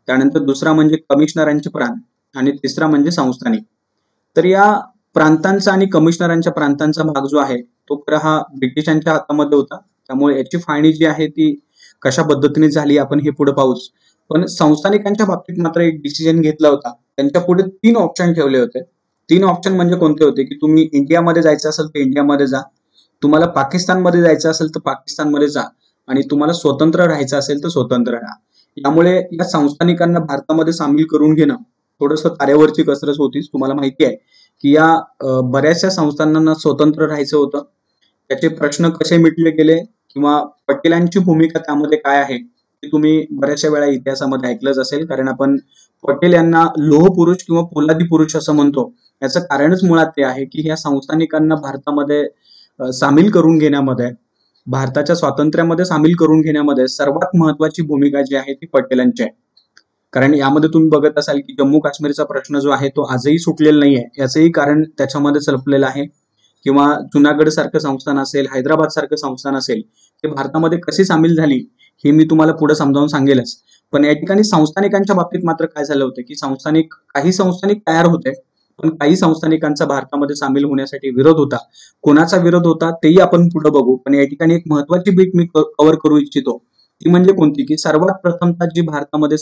त्यानंतर दुसरा म्हणजे कमिशनरांचे प्रांत आणि तिसरा म्हणजे संस्थानिक. तर या प्रांतांचा आणि कमिशनरांच्या प्रांतांचा भाग जो आहे तो खरा हा ब्रिटिशांच्या हातामध्ये होता. त्यामुळे याची फाळणी जी आहे ती कशा पद्धतीने झाली आपण हे पुढे पाहूच. पण संस्थानिकांच्या बाबतीत मात्र एक डिसिजन घेतला होता. त्यांच्या पुढे 3 ऑप्शन ठेवले होते. 3 ऑप्शन म्हणजे कोणते होते की तुम्ही इंडियामध्ये जायचं असेल तर इंडियामध्ये जा, तुम्हाला पाकिस्तानमध्ये जायचं असेल तर पाकिस्तानमध्ये जा आणि तुम्हाला स्वतंत्र राहायचं असेल तर स्वतंत्र राहा. यामुळे या संस्थानिकांना भारतामध्ये सामील करून घेणं थोडंसं तारेवरची कसरत होतीच. तुम्हाला माहिती आहे की या बऱ्याचशा संस्थानांना स्वतंत्र राहायचं होतं. त्याचे प्रश्न कसे मिटले गेले किंवा पटेलांची भूमिका त्यामध्ये काय आहे हे तुम्ही बऱ्याचशा वेळा इतिहासामध्ये ऐकलंच असेल. कारण आपण पटेल यांना लोह पुरुष किंवा पोलादी पुरुष असं म्हणतो. याचं कारणच मुळात ते आहे की या संस्थानिकांना भारतामध्ये सामील करून घेण्यामध्ये, भारताच्या स्वातंत्र्यामध्ये सामील करून घेण्यामध्ये सर्वात महत्वाची भूमिका जी आहे ती पटेलांची आहे. कारण यामध्ये तुम्ही बघत असाल की जम्मू काश्मीरचा प्रश्न जो आहे तो आजही सुटलेला नाहीये. याचंही कारण त्याच्यामध्ये लपलेलं आहे. किंवा जुनागड सारखं संस्थान असेल, हैदराबाद सारखं संस्थान असेल, ते भारतामध्ये कशी सामील झाली हे मी तुम्हाला पुढे समजावून सांगेलच. पण या ठिकाणी संस्थानिकांच्या बाबतीत मात्र काय झालं होतं की काही संस्थानिक तयार होते, पण काही संस्थानिकांचा भारतामध्ये सामील होण्यासाठी विरोध होता. कोणाचा विरोध होता तेही आपण पुढे बघू. पण या ठिकाणी एक महत्वाची बीट मी कव्हर करू इच्छितो, ती म्हणजे कोणती की सर्वात प्रथमतः जी भारतामध्ये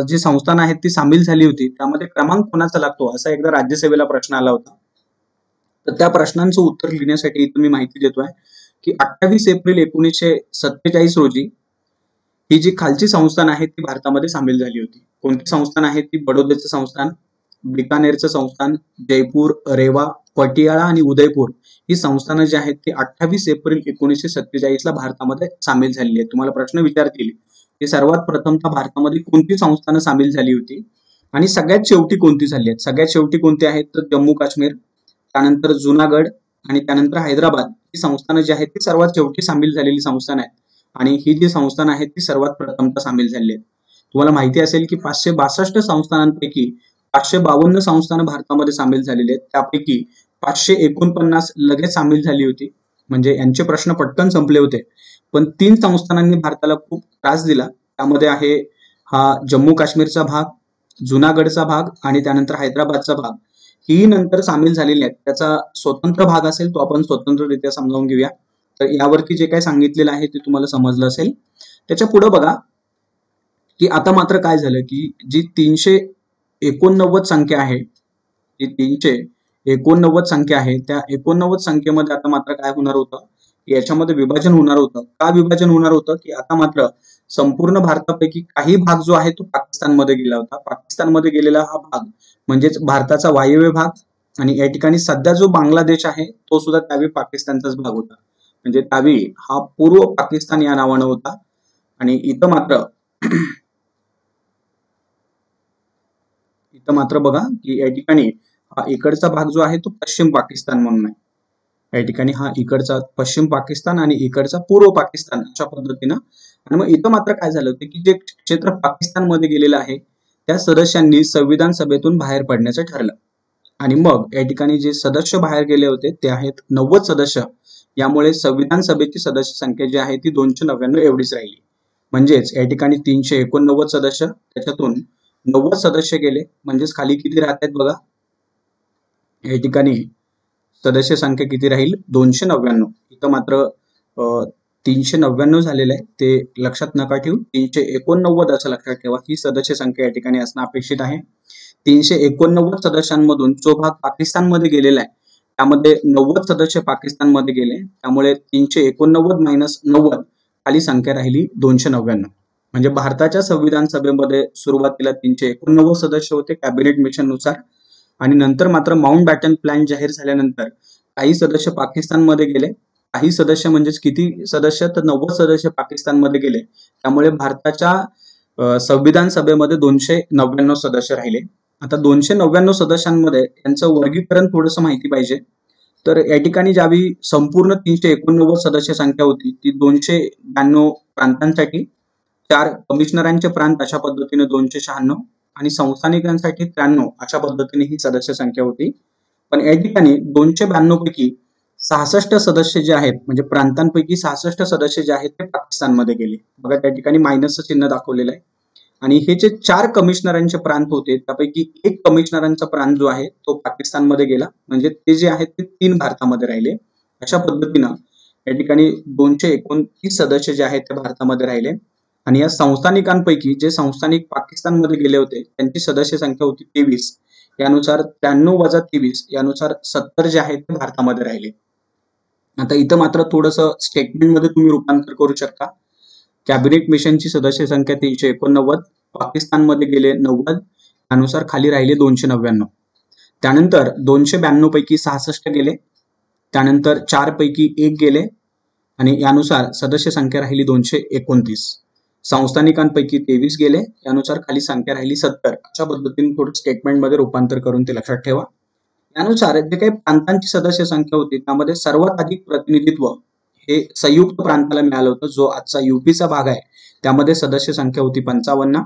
जी संस्थान आहेत ती सामील झाली होती, त्यामध्ये क्रमांक कोणाचा लागतो असा एकदा राज्यसभेला प्रश्न आला होता. तर त्या प्रश्नांचं उत्तर लिहिण्यासाठी इथं मी माहिती देतोय की 28 एप्रिल 1947 रोजी ही जी खालची संस्थान आहे ती भारतामध्ये सामील झाली होती. कोणती संस्थान आहे ती? बडोद्याचे संस्थान, बिकानेरचं संस्थान, जयपूर, रेवा, पटियाळा आणि उदयपूर ही संस्थानं जी आहेत ती 28 एप्रिल 1947 ला भारतामध्ये सामील झालेली आहेत. तुम्हाला प्रश्न विचारतील की सर्वात प्रथमतः भारतामध्ये कोणती संस्थानं सामील झाली होती आणि सगळ्यात शेवटी कोणती झाली आहेत. सगळ्यात शेवटी कोणती आहेत तर जम्मू काश्मीर, त्यानंतर जुनागड आणि त्यानंतर हैदराबाद ही संस्थानं जी आहेत ती सर्वात शेवटी सामील झालेली संस्थान आहेत आणि ही जी संस्थानं आहेत ती सर्वात प्रथमतः सामील झालेली आहेत. तुम्हाला माहिती असेल की 562 संस्थानांपैकी 552 संस्थानं भारतामध्ये सामील झालेली आहेत. त्यापैकी 549 लगेच सामील झाली होती, म्हणजे यांचे प्रश्न पटकन संपले होते. पण 3 संस्थानांनी भारताला खूप त्रास दिला. त्यामध्ये आहे हा जम्मू काश्मीरचा भाग, जुनागडचा भाग आणि त्यानंतर हैदराबादचा भाग. ही नंतर सामील झालेली आहेत. त्याचा स्वतंत्र भाग असेल तो आपण स्वतंत्ररित्या समजावून घेऊया. तर यावरती जे काही सांगितलेलं आहे ते तुम्हाला समजलं असेल. त्याच्या पुढे बघा की आता मात्र काय झालं की जी 389 संख्या आहे, जी 389 संख्या आहे त्या 89 संख्येमध्ये आता मात्र काय होणार होतं, याच्यामध्ये विभाजन होणार होतं. का विभाजन होणार होतं की आता मात्र संपूर्ण भारतापैकी काही भाग जो आहे तो पाकिस्तानमध्ये गेला होता. पाकिस्तानमध्ये गेलेला हा भाग म्हणजेच भारताचा वायव्य भाग आणि या ठिकाणी सध्या जो बांगलादेश आहे तो सुद्धा त्यावेळी पाकिस्तानचाच भाग होता. म्हणजे त्यावेळी हा पूर्व पाकिस्तान या नावानं होता आणि इथं मात्र बघा की या ठिकाणी हा इकडचा भाग जो आहे तो पश्चिम पाकिस्तान म्हणून आहे. या ठिकाणी हा इकडचा पश्चिम पाकिस्तान आणि इकडचा पूर्व पाकिस्तान अशा पद्धतीनं. आणि मग इथं मात्र काय झालं होतं की जे क्षेत्र पाकिस्तानमध्ये गेलेलं आहे त्या सदस्यांनी संविधान सभेतून बाहेर पडण्याचं ठरलं आणि मग या ठिकाणी जे सदस्य बाहेर गेले होते ते आहेत 90 सदस्य. यामुळे संविधान सभेची सदस्य संख्या जी आहे ती 299 एवढीच राहिली. म्हणजेच या ठिकाणी 389 सदस्य, त्याच्यातून 90 सदस्य गेले, म्हणजेच खाली किती राहतात बघा, या ठिकाणी सदस्य संख्या किती राहील 299. इथं मात्र 399 झालेलं आहे ते लक्षात नका ठेवू, 389 असं लक्षात ठेवा. ही सदस्य संख्या या ठिकाणी असणं अपेक्षित आहे. 389 सदस्यांमधून जो भाग पाकिस्तानमध्ये गेलेला आहे त्यामध्ये 90 सदस्य पाकिस्तानमध्ये गेले, त्यामुळे 389 मायनस 90 खाली संख्या राहिली 299. म्हणजे भारताच्या संविधान सभेमध्ये सुरुवातीला 389 सदस्य होते कॅबिनेट मिशन नुसार आणि नंतर मात्र माउंट बॅटन प्लॅन जाहीर झाल्यानंतर काही सदस्य पाकिस्तानमध्ये गेले. काही सदस्य म्हणजेच किती सदस्य तर 90 सदस्य पाकिस्तानमध्ये गेले. त्यामुळे भारताच्या संविधान सभेमध्ये 299 सदस्य राहिले. आता 299 सदस्यांमध्ये यांचं वर्गीकरण थोडंसं माहिती पाहिजे. तर या ठिकाणी ज्यावेळी संपूर्ण 389 सदस्य संख्या होती ती 292 प्रांतांसाठी, 4 कमिशनरांचे प्रांत अशा पद्धतीने 296 आणि संस्थानिकांसाठी 93 अशा पद्धतीने ही सदस्य संख्या होती. पण या ठिकाणी 292 पैकी 66 सदस्य जे आहेत म्हणजे प्रांतांपैकी 66 सदस्य जे आहेत ते पाकिस्तानमध्ये गेले. बघा त्या ठिकाणी मायनसचं चिन्ह दाखवलेलं आहे. आणि हे जे 4 कमिशनरांचे प्रांत होते त्यापैकी एक कमिशनरांचा प्रांत जो आहे तो पाकिस्तानमध्ये गेला, म्हणजे ते जे आहेत ते 3 भारतामध्ये राहिले. अशा पद्धतीनं या ठिकाणी 229 सदस्य जे आहेत ते भारतामध्ये राहिले. आणि या संस्थानिकांपैकी जे संस्थानिक पाकिस्तानमध्ये गेले होते त्यांची सदस्य संख्या होती 23. यानुसार 93 वजा 23 यानुसार 70 जे आहेत ते भारतामध्ये राहिले. आता इथं मात्र थोडंसं स्टेटमेंटमध्ये तुम्ही रूपांतर करू शकता. कॅबिनेट मिशनची सदस्य संख्या 389, पाकिस्तानमध्ये गेले 90, त्यानुसार खाली राहिले 299. त्यानंतर 292 पैकी 66 गेले, त्यानंतर 4 पैकी 1 गेले आणि यानुसार सदस्य संख्या राहिली 229. संस्थानिकांपैकी 23 गेले, यानुसार खाली संख्या राहिली 70. अशा पद्धतीने थोडं स्टेटमेंटमध्ये रूपांतर करून ते लक्षात ठेवा. यानुसार जे काही प्रांतांची सदस्य संख्या होती त्यामध्ये सर्वात अधिक प्रतिनिधित्व हे संयुक्त प्रांताला मिळालं होतं, जो आजचा युपीचा भाग आहे. त्यामध्ये सदस्य संख्या होती 55.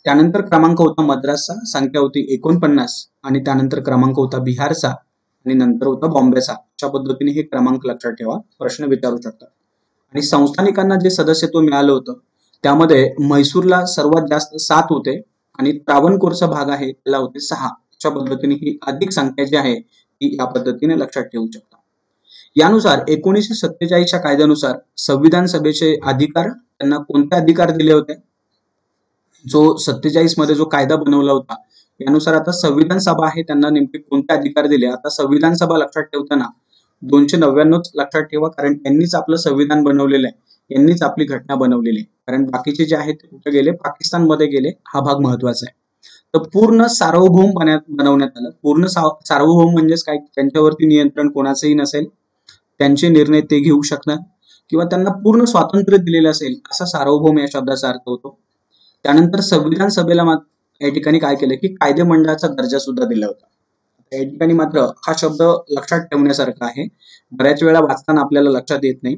त्यानंतर क्रमांक होता मद्रासचा, संख्या होती 49 आणि त्यानंतर क्रमांक होता बिहारचा आणि नंतर होता बॉम्बेचा. अशा पद्धतीने हे क्रमांक लक्षात ठेवा, प्रश्न विचारू शकतात. आणि संस्थानिकांना जे सदस्यत्व मिळालं होतं त्यामध्ये म्हैसूरला सर्वात जास्त 7 होते आणि त्रावणकोरचा भाग आहे त्याला होते 6. अशा पद्धतीने ही अधिक संख्या जी आहे ती या पद्धतीने लक्षात ठेवू शकता. यानुसार 1947च्या कायद्यानुसार संविधान सभेचे अधिकार त्यांना कोणते अधिकार दिले होते, जो 47 मध्ये जो कायदा बनवला होता यानुसार आता संविधान सभा आहे त्यांना नेमके कोणते अधिकार दिले. आता संविधान सभा लक्षात ठेवताना 299 लक्षात ठेवा, कारण यांनीच आपलं संविधान बनवलेलं आहे, यांनीच आपली घटना बनवलेली आहे. कारण बाकीचे जे आहेत ते कुठे गेले, पाकिस्तानमध्ये गेले. हा भाग महत्वाचा आहे. तर पूर्ण सार्वभौम बनवण्यात आलं. पूर्ण सार्वभौम म्हणजेच काय, त्यांच्यावरती नियंत्रण कोणाचंही नसेल, त्यांचे निर्णय ते घेऊ शकणार किंवा त्यांना पूर्ण स्वातंत्र्य दिलेलं असेल, असा सार्वभौम या शब्दाचा अर्थ होतो. त्यानंतर संविधान सभेला या ठिकाणी काय केलं की कायदेमंडळाचा दर्जा सुद्धा दिला होता. या ठिकाणी मात्र हा शब्द लक्षात ठेवण्यासारखा आहे, बऱ्याच वेळा वाचताना आपल्याला लक्षात येत नाही.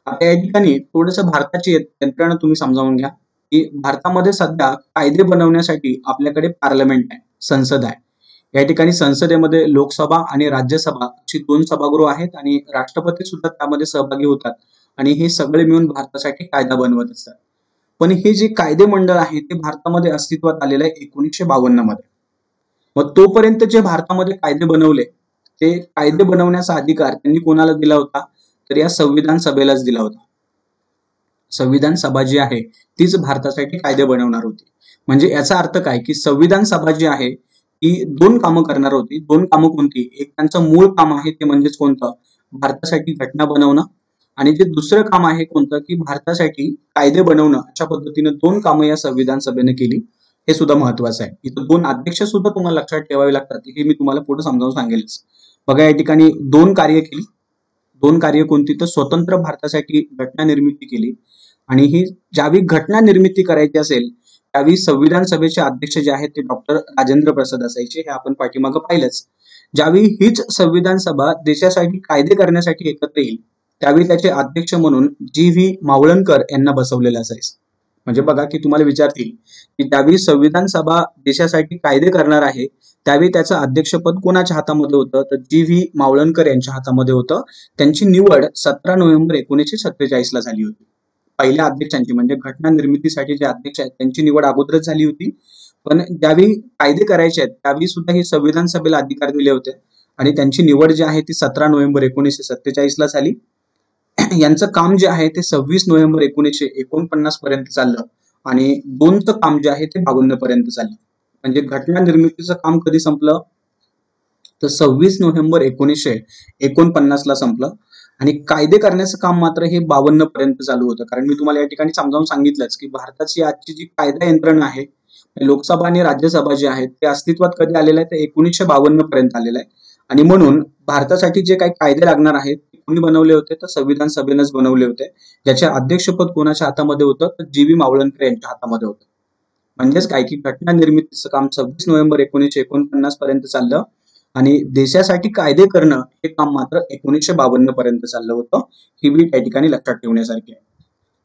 आता या ठिकाणी थोडंसं भारताची यंत्रणा तुम्ही समजावून घ्या की भारतामध्ये सध्या कायदे बनवण्यासाठी आपल्याकडे पार्लमेंट आहे, संसद आहे. या ठिकाणी संसदेमध्ये लोकसभा आणि राज्यसभा अशी 2 सभागृह आहेत आणि राष्ट्रपती सुद्धा त्यामध्ये सहभागी होतात आणि हे सगळे मिळून भारतासाठी कायदा बनवत असतात. पण हे जे कायदे मंडळ आहे ते भारतामध्ये अस्तित्वात आलेलं आहे 1952 मध्ये. मग तोपर्यंत जे भारतामध्ये कायदे बनवले, ते कायदे बनवण्याचा अधिकार त्यांनी कोणाला दिला होता, तर या संविधान सभेलाच दिला होता. संविधान सभा जी आहे तीच भारतासाठी कायदे बनवणार होती. म्हणजे याचा अर्थ काय की संविधान सभा जी आहे ती 2 कामं करणार होती. 2 कामं कोणती, एक त्यांचं मूळ काम आहे ते म्हणजेच कोणतं, भारतासाठी घटना बनवणं, आणि जे दुसरं काम आहे कोणतं की भारतासाठी कायदे बनवणं. अशा पद्धतीने 2 कामं या संविधान सभेने केली. हे सुद्धा महत्वाचं आहे. इथं 2 अध्यक्ष सुद्धा तुम्हाला लक्षात ठेवावे लागतात, हे मी तुम्हाला पुढे समजावून सांगेलच. बघा या ठिकाणी 2 कार्य केली. 2 कार्य कोणती, तर स्वतंत्र भारतासाठी घटना निर्मिती केली आणि ही ज्यावेळी घटना निर्मिती करायची असेल त्यावेळी संविधान सभेचे अध्यक्ष जे आहेत ते डॉक्टर राजेंद्र प्रसाद असायचे, हे आपण पाठीमागं पाहिलंच. ज्यावेळी हीच संविधान सभा देशासाठी कायदे करण्यासाठी एकत्र येईल त्यावेळी त्याचे अध्यक्ष म्हणून जी.व्ही. मावळणकर यांना बसवलेलं असायचं. म्हणजे बघा की तुम्हाला विचारतील की त्यावेळी संविधान सभा देशासाठी कायदे करणार आहे त्यावेळी त्याचं अध्यक्षपद कोणाच्या हातामध्ये होतं, तर जी.व्ही. मावळणकर यांच्या हातामध्ये होतं. त्यांची निवड 17 नोव्हेंबर 1947 ला झाली होती. पहिल्या अध्यक्षांची म्हणजे घटना निर्मितीसाठी जे अध्यक्ष आहेत त्यांची निवड अगोदरच झाली होती, पण ज्यावेळी कायदे करायचे आहेत त्यावेळी सुद्धा हे संविधान सभेला अधिकार दिले होते आणि त्यांची निवड जी आहे ती 17 नोव्हेंबर 1947 ला झाली. यांचं काम जे आहे ते 26 नोव्हेंबर 1949 पर्यंत चाललं आणि 2चं काम जे आहे ते 52 पर्यंत चाललं. म्हणजे घटना निर्मितीचं काम कधी संपलं, तर 26 नोव्हेंबर 1949 ला संपलं आणि कायदे करण्याचं काम मात्र हे 52 पर्यंत चालू होतं. कारण मी तुम्हाला या ठिकाणी समजावून सांगितलंच की भारताची आजची जी कायदा यंत्रणा आहे, लोकसभा आणि राज्यसभा जे आहेत ते अस्तित्वात कधी आलेलं आहे, तर 1952 पर्यंत आलेलं आहे. आणि म्हणून भारतासाठी जे काही कायदे लागणार आहेत ते कोणी बनवले होते, तर संविधान सभेनेच बनवले होते. ज्याचे अध्यक्षपद कोणाच्या हातामध्ये होतं, तर जी.व्ही. मावळणकर यांच्या हातामध्ये होतं. म्हणजेच काय की घटना निर्मितीचं काम 26 नोव्हेंबर 1949 पर्यंत चाललं आणि देशासाठी कायदे करणं हे काम मात्र 1952 पर्यंत चाललं होतं. ही बी त्या ठिकाणी लक्षात ठेवण्यासारखी आहे.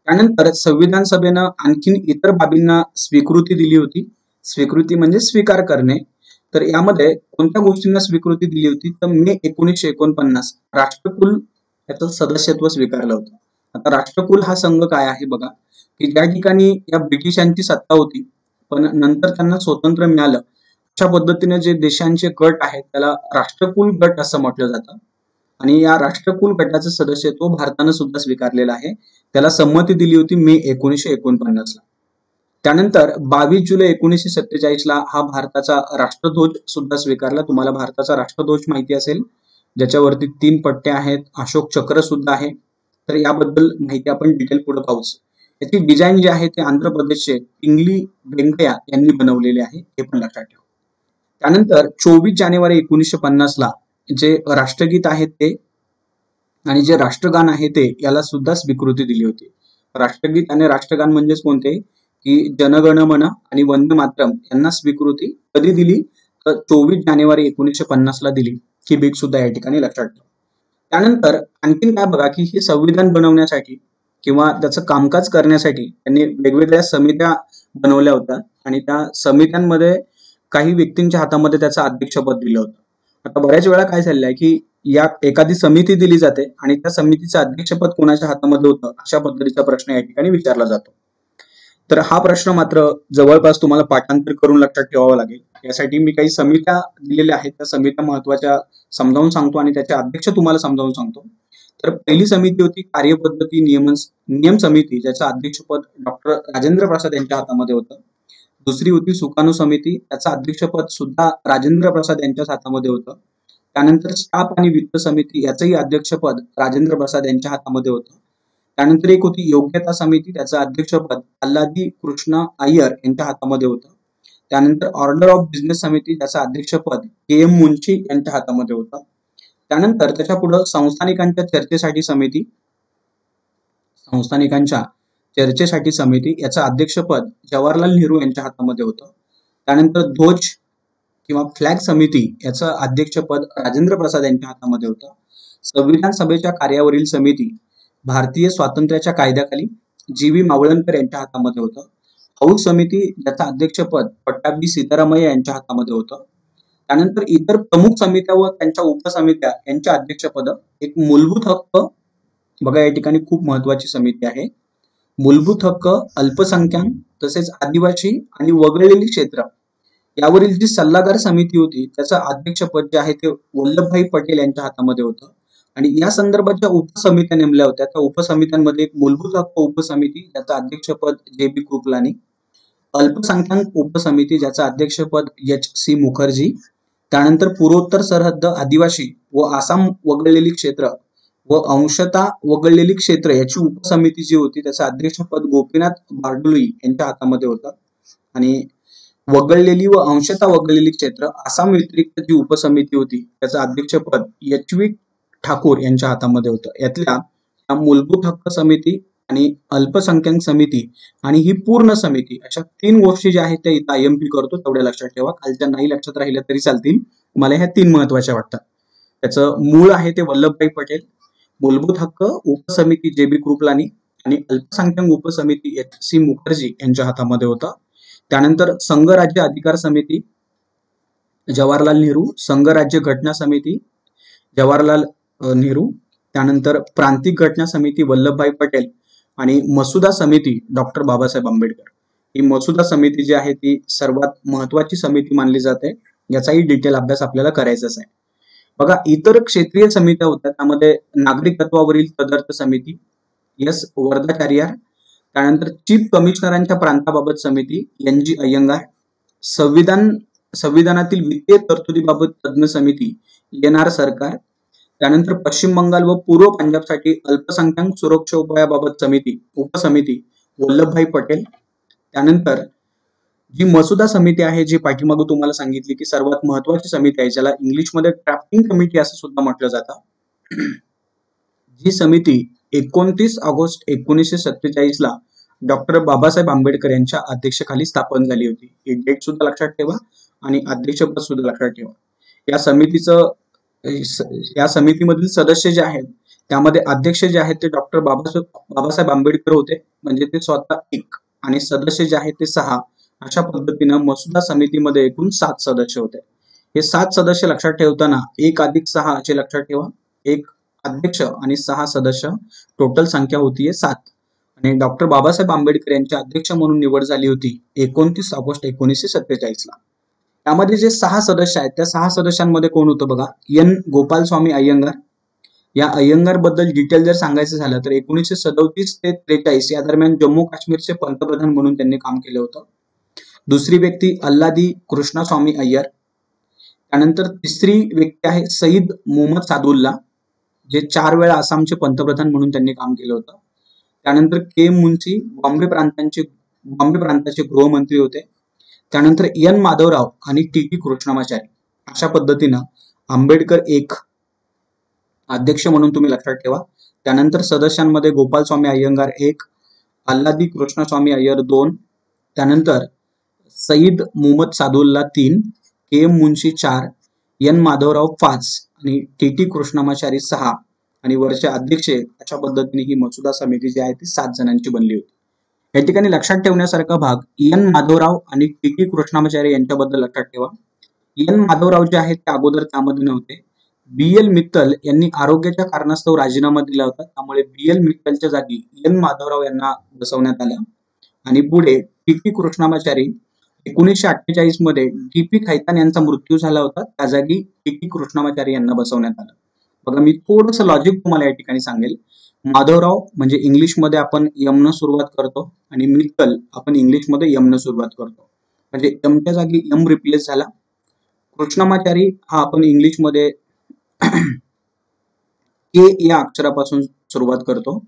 त्यानंतर संविधान सभेनं आणखीन इतर बाबींना स्वीकृती दिली होती. स्वीकृती म्हणजे स्वीकार करणे. तर यामध्ये कोणत्या गोष्टींना स्वीकृती दिली होती, तर मे 1949 राष्ट्रकुल याचं सदस्यत्व स्वीकारलं होतं. आता राष्ट्रकुल हा संघ काय आहे बघा, की ज्या ठिकाणी या ब्रिटिशांची सत्ता होती पण नंतर त्यांना स्वातंत्र्य मिळालं, अशा पद्धतीने जे देशांचे गट आहेत त्याला राष्ट्रकुल गट असं म्हटलं जातं आणि या राष्ट्रकुल गटाचं सदस्यत्व भारतानं सुद्धा स्वीकारलेलं आहे. त्याला संमती दिली होती मे 1949 ला. त्यानंतर 22 जुलै 1947 ला हा भारताचा राष्ट्रध्वज सुद्धा स्वीकारला. तुम्हाला भारताचा राष्ट्रध्वज माहिती असेल, ज्याच्यावरती 3 पट्ट्या आहेत, अशोक चक्र सुद्धा आहे. तर याबद्दल माहिती आपण डिटेल पुढे पाहूच. याची डिझाईन जी आहे ते आंध्र प्रदेशचे पिंगली वेंकय्या यांनी बनवलेले आहे, हे पण लक्षात ठेवा. त्यानंतर 24 जानेवारी 1950 ला जे राष्ट्रगीत आहे ते आणि जे राष्ट्रगान आहे ते याला सुद्धा स्वीकृती दिली होती. राष्ट्रगीत आणि राष्ट्रगान म्हणजेच कोणते, की जनगण मन आणि वंदे मातरम यांना स्वीकृती कधी दिली, तर 24 जानेवारी 1950 ला दिली. ही बीट सुद्धा या ठिकाणी लक्षात ठेवा. त्यानंतर आणखीन काय बघा, की हे संविधान बनवण्यासाठी किंवा त्याचं कामकाज करण्यासाठी त्यांनी वेगवेगळ्या समित्या बनवल्या होत्या आणि त्या समित्यांमध्ये काही व्यक्तींच्या हातामध्ये त्याचं अध्यक्षपद दिलं होतं. आता बऱ्याच वेळा काय झालेलं आहे, की या एखादी समिती दिली जाते आणि त्या समितीचं अध्यक्षपद कोणाच्या हातामध्ये होतं, अशा पद्धतीचा प्रश्न या ठिकाणी विचारला जातो. तर हा प्रश्न मात्र जवळपास तुम्हाला पाठांतर करून लक्षात ठेवावा लागेल. यासाठी मी काही समित्या दिलेल्या आहेत, त्या समित्या महत्वाच्या समजावून सांगतो आणि त्याचे अध्यक्ष तुम्हाला समजावून सांगतो. तर पहिली समिती होती कार्यपद्धती नियम समिती, ज्याचं अध्यक्षपद डॉक्टर राजेंद्र प्रसाद यांच्या हातामध्ये होतं. दुसरी होती सुकाणू समिती, त्याचं अध्यक्षपद सुद्धा राजेंद्र प्रसाद यांच्याच हातामध्ये होतं. त्यानंतर स्टाफ आणि वित्त समिती याचंही अध्यक्षपद राजेंद्र प्रसाद यांच्या हातामध्ये होतं. त्यानंतर एक होती योग्यता समिती, त्याचं अध्यक्षपद अल्लादी कृष्ण अय्यर यांच्या हातामध्ये होतं. त्यानंतर ऑर्डर ऑफ बिझनेस समिती ज्याचं अध्यक्षपद के.एम. मुंशी यांच्या हातामध्ये होतं. त्यानंतर त्याच्या पुढे संस्थानिकांच्या चर्चेसाठी समिती याचं अध्यक्षपद जवाहरलाल नेहरू यांच्या हातामध्ये होतं. त्यानंतर ध्वज किंवा फ्लॅग समिती याचं अध्यक्षपद राजेंद्र प्रसाद यांच्या हातामध्ये होतं. संविधान सभेच्या कार्यावरील समिती भारतीय स्वातंत्र्याच्या कायद्याखाली जी.व्ही. मावळणकर यांच्या हातामध्ये होतं. हाऊस समिती ज्याचं अध्यक्षपद पट्टाभी सीतारामय्या यांच्या हातामध्ये होतं. त्यानंतर इतर प्रमुख समित्या व त्यांच्या उपसमित्या यांच्या अध्यक्षपद एक मूलभूत हक्क, बघा या ठिकाणी खूप महत्वाची समिती आहे. मूलभूत हक्क, अल्पसंख्याक तसेच आदिवासी आणि वगळलेली क्षेत्र यावरील जी सल्लागार समिती होती त्याचं अध्यक्षपद जे आहे ते वल्लभभाई पटेल यांच्या हातामध्ये होतं. आणि या संदर्भात उपसमित्या नेमल्या होत्या त्या उपसमित्यांमध्ये एक मूलभूत हक्क उपसमिती ज्याचं अध्यक्षपद जे.बी. कृपलानी, अल्पसंख्याक उपसमिती ज्याचं अध्यक्षपद एच.सी. मुखर्जी, त्यानंतर पूर्वोत्तर सरहद्द, आदिवासी व आसाम वगळलेली क्षेत्र व अंशतः वगळलेली क्षेत्र याची उपसमिती जी होती त्याचं अध्यक्षपद गोपीनाथ बारडोली यांच्या हातामध्ये होतं. आणि वगळलेली व अंशतः वगळलेली क्षेत्र आसाम व्यतिरिक्त जी उपसमिती होती त्याचं अध्यक्षपद एच.व्ही. ठाकूर यांच्या हातामध्ये होतं. यातल्या मूलभूत हक्क समिती आणि अल्पसंख्याक समिती आणि ही पूर्ण समिती अशा 3 गोष्टी ज्या आहेत त्या इथं आयएमपी करतो, तेवढ्या लक्षात ठेवा. खालच्या नाही लक्षात राहिल्या तरी चालतील, मला ह्या 3 महत्वाच्या वाटतात. त्याचं मूळ आहे ते वल्लभभाई पटेल, मूलभूत हक्क उपसमिती जे.बी. कृपलानी आणि अल्पसंख्याक उपसमिती एच.सी. मुखर्जी यांच्या हातामध्ये होता. त्यानंतर संघ राज्य अधिकार समिती जवाहरलाल नेहरू, संघ राज्य घटना समिती जवाहरलाल नेहरू, त्यानंतर प्रांतिक घटना समिती वल्लभभाई पटेल आणि मसुदा समिती डॉक्टर बाबासाहेब आंबेडकर. ही मसुदा समिती जी आहे ती सर्वात महत्वाची समिती मानली जाते. याचाही डिटेल अभ्यास आपल्याला करायचाच आहे. बघा इतर क्षेत्रीय समित्या होत्या त्यामध्ये नागरिकत्वावरील तदर्थ समिती एस वरदाचार्य, त्यानंतर चीफ कमिशनरांच्या प्रांताबाबत समिती एन.जी. अय्यंगार, संविधानातील वित्तीय तरतुदीबाबत तज्ञ समिती एन.आर. सरकार, त्यानंतर पश्चिम बंगाल व पूर्व पंजाबसाठी अल्पसंख्याक सुरक्षा उपायाबाबत उपसमिती वल्लभभाई पटेल. त्यानंतर जी मसुदा समिती आहे जी पाठीमागे तुम्हाला सांगितली की सर्वात महत्वाची समिती आहे, ज्याला इंग्लिशमध्ये ड्राफ्टिंग कमिटी असं सुद्धा म्हटलं जातं. जी समिती 29 ऑगस्ट 1947 ला डॉक्टर बाबासाहेब आंबेडकर यांच्या अध्यक्षतेखाली स्थापन झाली होती. ही डेट सुद्धा लक्षात ठेवा आणि अध्यक्षपद सुद्धा लक्षात ठेवा. या समितीमधील सदस्य जे आहेत त्यामध्ये अध्यक्ष जे आहेत ते डॉक्टर बाबासाहेब आंबेडकर होते, म्हणजे ते स्वतः एक, आणि सदस्य जे आहेत ते 6. अशा पद्धतीनं मसुदा समितीमध्ये एकूण 7 सदस्य होते. हे 7 सदस्य लक्षात ठेवताना 1 + 6 असे लक्षात ठेवा. 1 अध्यक्ष आणि 6 सदस्य, टोटल संख्या होतीये 7. आणि डॉक्टर बाबासाहेब आंबेडकर यांच्या अध्यक्ष म्हणून निवड झाली होती 29 ऑगस्ट 1947 ला. त्यामध्ये जे 6 सदस्य आहेत त्या 6 सदस्यांमध्ये कोण होतं बघा, एन गोपालस्वामी अय्यंगार. या अय्यंगार बद्दल डिटेल जर सांगायचं झालं तर 1937 ते 43 या दरम्यान जम्मू काश्मीरचे पंतप्रधान म्हणून त्यांनी काम केलं होतं. दुसरी व्यक्ती अल्लादी कृष्णस्वामी अय्यर. त्यानंतर तिसरी व्यक्ती आहे सईद मोहम्मद सादुल्ला, जे 4 वेळा आसामचे पंतप्रधान म्हणून त्यांनी काम केलं होतं. त्यानंतर के मुंशी बॉम्बे प्रांताचे गृहमंत्री होते. त्यानंतर एन माधवराव आणि टी.टी. कृष्णमाचारी. अशा पद्धतीनं आंबेडकर 1 अध्यक्ष म्हणून तुम्ही लक्षात ठेवा. त्यानंतर सदस्यांमध्ये गोपालस्वामी अय्यंगार 1, अल्लादी कृष्णस्वामी अय्यर 2, त्यानंतर सईद मोहम्मद सादुल्ला 3, के एम मुंशी 4, एन माधवराव 5 आणि टी.टी. कृष्णमाचारी 6 आणि वरचे अध्यक्ष. अशा पद्धतीने ही मसुदा समिती जी आहे ती 7 जणांची बनली होती. या ठिकाणी लक्षात ठेवण्यासारखा भाग, एन माधवराव आणि टी.टी. कृष्णमाचारी यांच्याबद्दल लक्षात ठेवा. एन माधवराव जे आहेत ते अगोदर त्यामध्ये नव्हते. बी.एल. मित्तल यांनी आरोग्याच्या कारणास्तव राजीनामा दिला होता, त्यामुळे बी.एल. मित्तलच्या जागी एन माधवराव यांना बसवण्यात आलं. आणि पुढे टी.टी. कृष्णमाचारी 1948 मध्ये टी.पी. खैतान यांचा मृत्यू झाला होता, त्या जागी टी.टी. कृष्णमाचारी यांना बसवण्यात आलं. बघा मी थोडंसं लॉजिक तुम्हाला या ठिकाणी सांगेल. माधवराव म्हणजे इंग्लिशमध्ये आपण एम न सुरुवात करतो आणि मित्तल आपण इंग्लिशमध्ये एम न सुरुवात करतो, म्हणजे एमच्या जागी एम रिप्लेस झाला. कृष्णमाचारी हा आपण इंग्लिशमध्ये के या अक्षरापासून सुरुवात करतो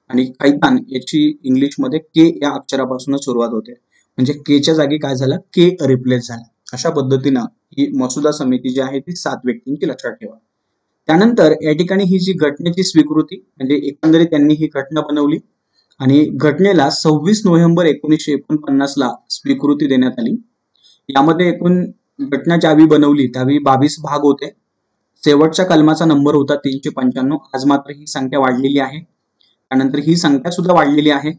आणि खैतान याची इंग्लिशमध्ये के या अक्षरापासून सुरुवात होते. म्हणजे केच्या जागी काय झालं, के रिप्लेस झाला. अशा पद्धतीनं ही मसुदा समिती जी आहे ती 7 व्यक्तींची लक्षात ठेवा. त्यानंतर या ठिकाणी ही जी घटनेची स्वीकृती म्हणजे एकंदरीत त्यांनी ही घटना बनवली आणि घटनेला 26 नोव्हेंबर 1949 ला स्वीकृती देण्यात आली. यामध्ये एकूण घटना ज्यावेळी बनवली त्यावेळी 22 भाग होते. शेवटच्या कलमाचा नंबर होता 395. आज मात्र ही संख्या वाढलेली आहे. त्यानंतर ही संख्या सुद्धा वाढलेली आहे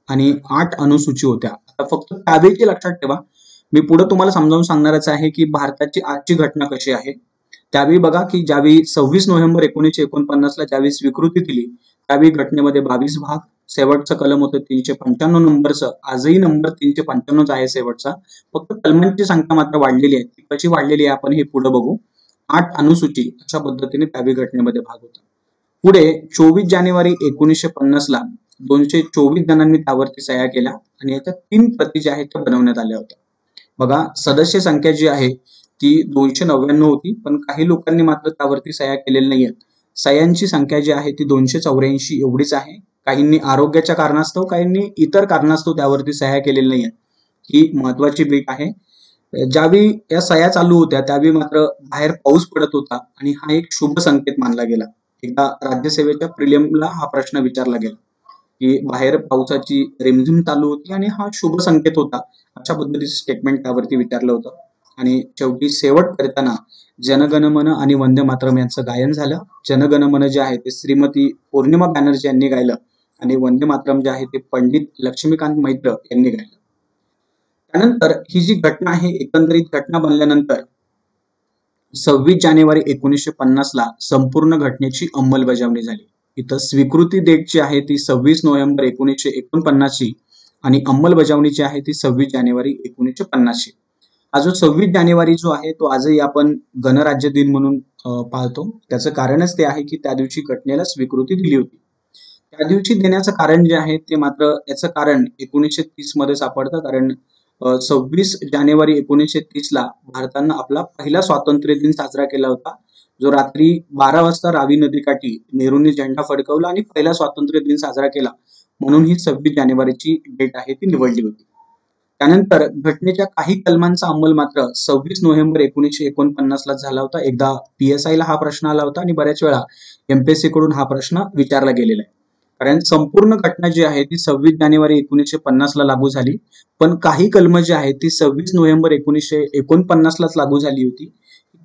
आणि 8 अनुसूची होत्या. आता फक्त त्यावेळीची लक्षात ठेवा. मी पुढे तुम्हाला समजावून सांगणारच आहे की भारताची आजची घटना कशी आहे. त्यावेळी बघा की ज्यावेळी 26 नोव्हेंबर 1949 ला ज्यावेळी स्वीकृती दिली त्यावेळी घटनेमध्ये 22 भाग, शेवटचं कलम होतं 395 नंबरचं. आजही नंबर 395 आहे शेवटचा. फक्त कलमांची संख्या मात्र वाढलेली आहे. ती कशी वाढलेली आहे आपण हे पुढे बघू. 8 अनुसूची अशा पद्धतीने त्यावेळी घटनेमध्ये भाग होता. पुढे 24 जानेवारी 1950 ला 224 जणांनी त्यावरती सह्या केल्या आणि याच्या 3 प्रती ज्या आहेत त्या बनवण्यात आल्या होत्या. बघा सदस्य संख्या जी आहे ती 299 होती, पण काही लोकांनी मात्र त्यावरती सह्या केलेल्या नाहीयेत. सह्यांची संख्या जी आहे ती 284 एवढीच आहे. काहींनी आरोग्याच्या कारणास्तव, काहींनी इतर कारणास्तव त्यावरती सह्या केलेल्या नाहीयेत. ही महत्वाची बीट आहे. ज्यावेळी या सह्या चालू होत्या त्यावेळी मात्र बाहेर पाऊस पडत होता आणि हा एक शुभ संकेत मानला गेला. एकदा राज्यसेवेच्या प्रिलिमला हा प्रश्न विचारला गेला की बाहेर पावसाची रिमझिम चालू होती आणि हा शुभ संकेत होता. अशा पद्धतीचे स्टेटमेंट त्यावरती विचारलं होतं आणि शेवटी शेवट करताना जनगणमन आणि वंदे मातरम यांचं गायन झालं. जनगणमन जे आहे ते श्रीमती पौर्णिमा बॅनर्जी यांनी गायलं आणि वंदे मातरम जे आहे ते पंडित लक्ष्मीकांत मैत्र यांनी गायलं. त्यानंतर ही जी घटना आहे एकंदरीत घटना बनल्यानंतर 26 जानेवारी 1950 ला संपूर्ण घटनेची अंमलबजावणी झाली. इथं स्वीकृती डेट जी आहे ती 26 नोव्हेंबर 1949 ची आणि अंमलबजावणी जी आहे ती 26 जानेवारी 1950 ची. हा जो 26 जानेवारी जो आहे तो आजही आपण गणराज्य दिन म्हणून पाळतो. त्याचं कारणच ते आहे की त्या दिवशी घटनेला स्वीकृती दिली होती. त्या दिवशी देण्याचं कारण जे आहे ते मात्र याचं कारण 1930 मध्ये सापडतं. कारण 26 जानेवारी 1930 ला भारतानं आपला पहिला स्वातंत्र्य दिन साजरा केला होता, जो रात्री 12 वाजता रावी नदीकाठी नेहरूंनी झेंडा फडकवला आणि पहिला स्वातंत्र्य दिन साजरा केला म्हणून ही 26 जानेवारीची डेट आहे ती निवडली होती. त्यानंतर घटनेच्या काही कलमांचा अंमल मात्र 26 नोव्हेंबर 1949 ला झाला होता. एकदा PSI ला हा प्रश्न आला होता आणि बऱ्याच वेळा MPSC कडून हा प्रश्न विचारला गेलेला आहे. कारण संपूर्ण घटना जी आहे ती 26 जानेवारी 1950 ला लागू झाली, पण काही कलम जी आहेत ती 26 नोव्हेंबर 1949 लाच लागू झाली होती.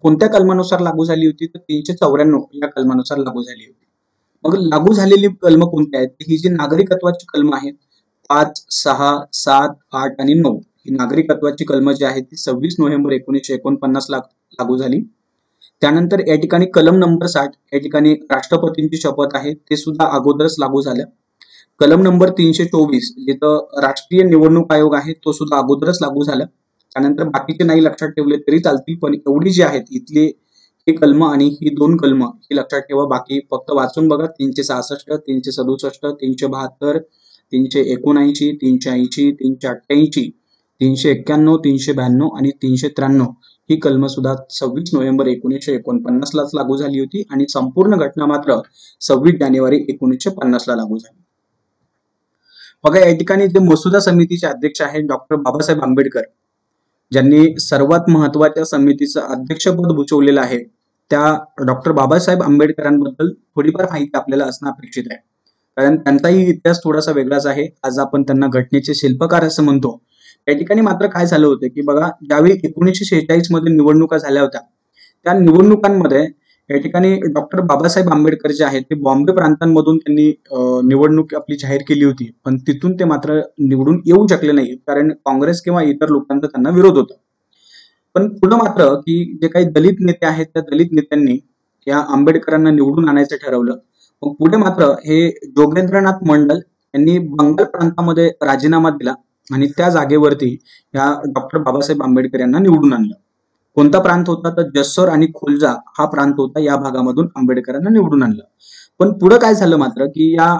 कोणत्या कलमानुसार लागू झाली होती तर 394 या कलमानुसार लागू झाली होती. मग लागू झालेली कलम कोणती आहेत? ही जी नागरिकत्वाची कलम आहेत 5, 6, 7, 8 आणि 9 ही नागरिकत्वाची कलम जी आहेत ती 26 नोव्हेंबर 1949 ला लागू झाली. त्यानंतर या ठिकाणी कलम नंबर 60 या ठिकाणी राष्ट्रपतींची शपथ आहे ते सुद्धा अगोदरच लागू झालं. कलम नंबर 324 जिथं राष्ट्रीय निवडणूक आयोग आहे तो सुद्धा अगोदरच लागू झाला. त्यानंतर बाकीचे नाही लक्षात ठेवले तरी चालतील, पण एवढी जी आहेत इथली ही कलम आणि ही 2 कलम ही लक्षात ठेवा. बाकी फक्त वाचून बघा. 366, 367, 372, 379, 380, 388, 391, 392 आणि 393 ही कलम सुद्धा 26 नोव्हेंबर 1949 लाच लागू झाली होती आणि संपूर्ण घटना मात्र 26 जानेवारी 1950 ला लागू झाली. बघा या ठिकाणी जे मसुदा समितीचे अध्यक्ष आहेत डॉक्टर बाबासाहेब आंबेडकर, ज्यांनी सर्वात महत्वाच्या समितीचं अध्यक्षपद भूषवलेलं आहे, त्या डॉक्टर बाबासाहेब आंबेडकरांबद्दल थोडीफार माहिती आपल्याला असणं अपेक्षित आहे. कारण त्यांचाही इतिहास थोडासा वेगळाच आहे. आज आपण त्यांना घटनेचे शिल्पकार असं म्हणतो. या ठिकाणी मात्र काय झालं होतं की बघा ज्यावेळी 1946 मध्ये निवडणुका झाल्या होत्या त्या निवडणुकांमध्ये या ठिकाणी डॉक्टर बाबासाहेब आंबेडकर जे आहेत ते बॉम्बे प्रांतांमधून त्यांनी निवडणूक आपली जाहीर केली होती, पण तिथून ते मात्र निवडून येऊ शकले नाही कारण काँग्रेस किंवा इतर लोकांचा त्यांना विरोध होता. पण पुढे मात्र की जे काही दलित नेते आहेत त्या दलित नेत्यांनी या आंबेडकरांना निवडून आणायचं ठरवलं. मग पुढे मात्र हे जोगेंद्रनाथ मंडल यांनी बंगाल प्रांतामध्ये राजीनामा दिला आणि त्या जागेवरती या डॉक्टर बाबासाहेब आंबेडकर यांना निवडून आणलं. कोणता प्रांत होता तर जस्सर आणि खोलजा हा प्रांत होता. या भागामधून आंबेडकरांना निवडून आणलं. पण पुढे काय झालं मात्र की या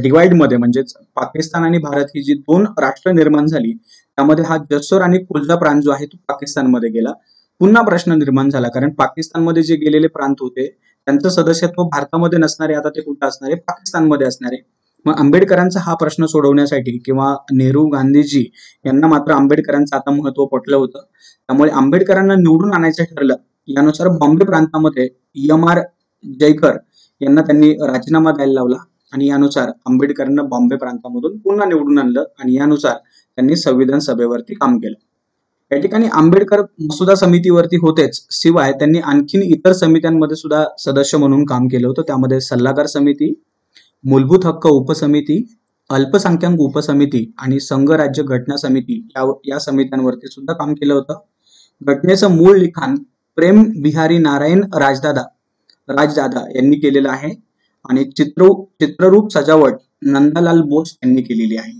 डिवाइड मध्ये म्हणजेच पाकिस्तान आणि भारत ही जी 2 राष्ट्र निर्माण झाली त्यामध्ये हा जस्सर आणि खोलजा प्रांत जो आहे तो पाकिस्तानमध्ये गेला. पुन्हा प्रश्न निर्माण झाला कारण पाकिस्तानमध्ये जे गेलेले प्रांत होते त्यांचं सदस्यत्व भारतामध्ये नसणारे आता ते कुठं असणारे पाकिस्तानमध्ये असणारे. मग आंबेडकरांचा हा प्रश्न सोडवण्यासाठी किंवा नेहरू गांधीजी यांना मात्र आंबेडकरांचं आता महत्व पटलं होतं. त्यामुळे आंबेडकरांना निवडून आणायचं ठरलं. यानुसार बॉम्बे प्रांतामध्ये एम.आर. जयकर यांना त्यांनी राजीनामा द्यायला लावला आणि यानुसार आंबेडकरांना बॉम्बे प्रांतामधून पुन्हा निवडून आणलं आणि यानुसार त्यांनी संविधान सभेवरती काम केलं. या ठिकाणी आंबेडकर मसुदा समितीवरती होतेच, शिवाय त्यांनी आणखीन इतर समित्यांमध्ये सुद्धा सदस्य म्हणून काम केलं होतं. त्यामध्ये सल्लागार समिती, मूलभूत हक्क उपसमिती, अल्पसंख्याक उपसमिती आणि संघ राज्य घटना समिती या समित्यांवरती सुद्धा काम केलं होतं. घटनेचं मूळ लिखाण प्रेम बिहारी नारायण राजदादा यांनी केलेलं आहे आणि चित्ररूप सजावट नंदालाल बोस यांनी केलेली आहे.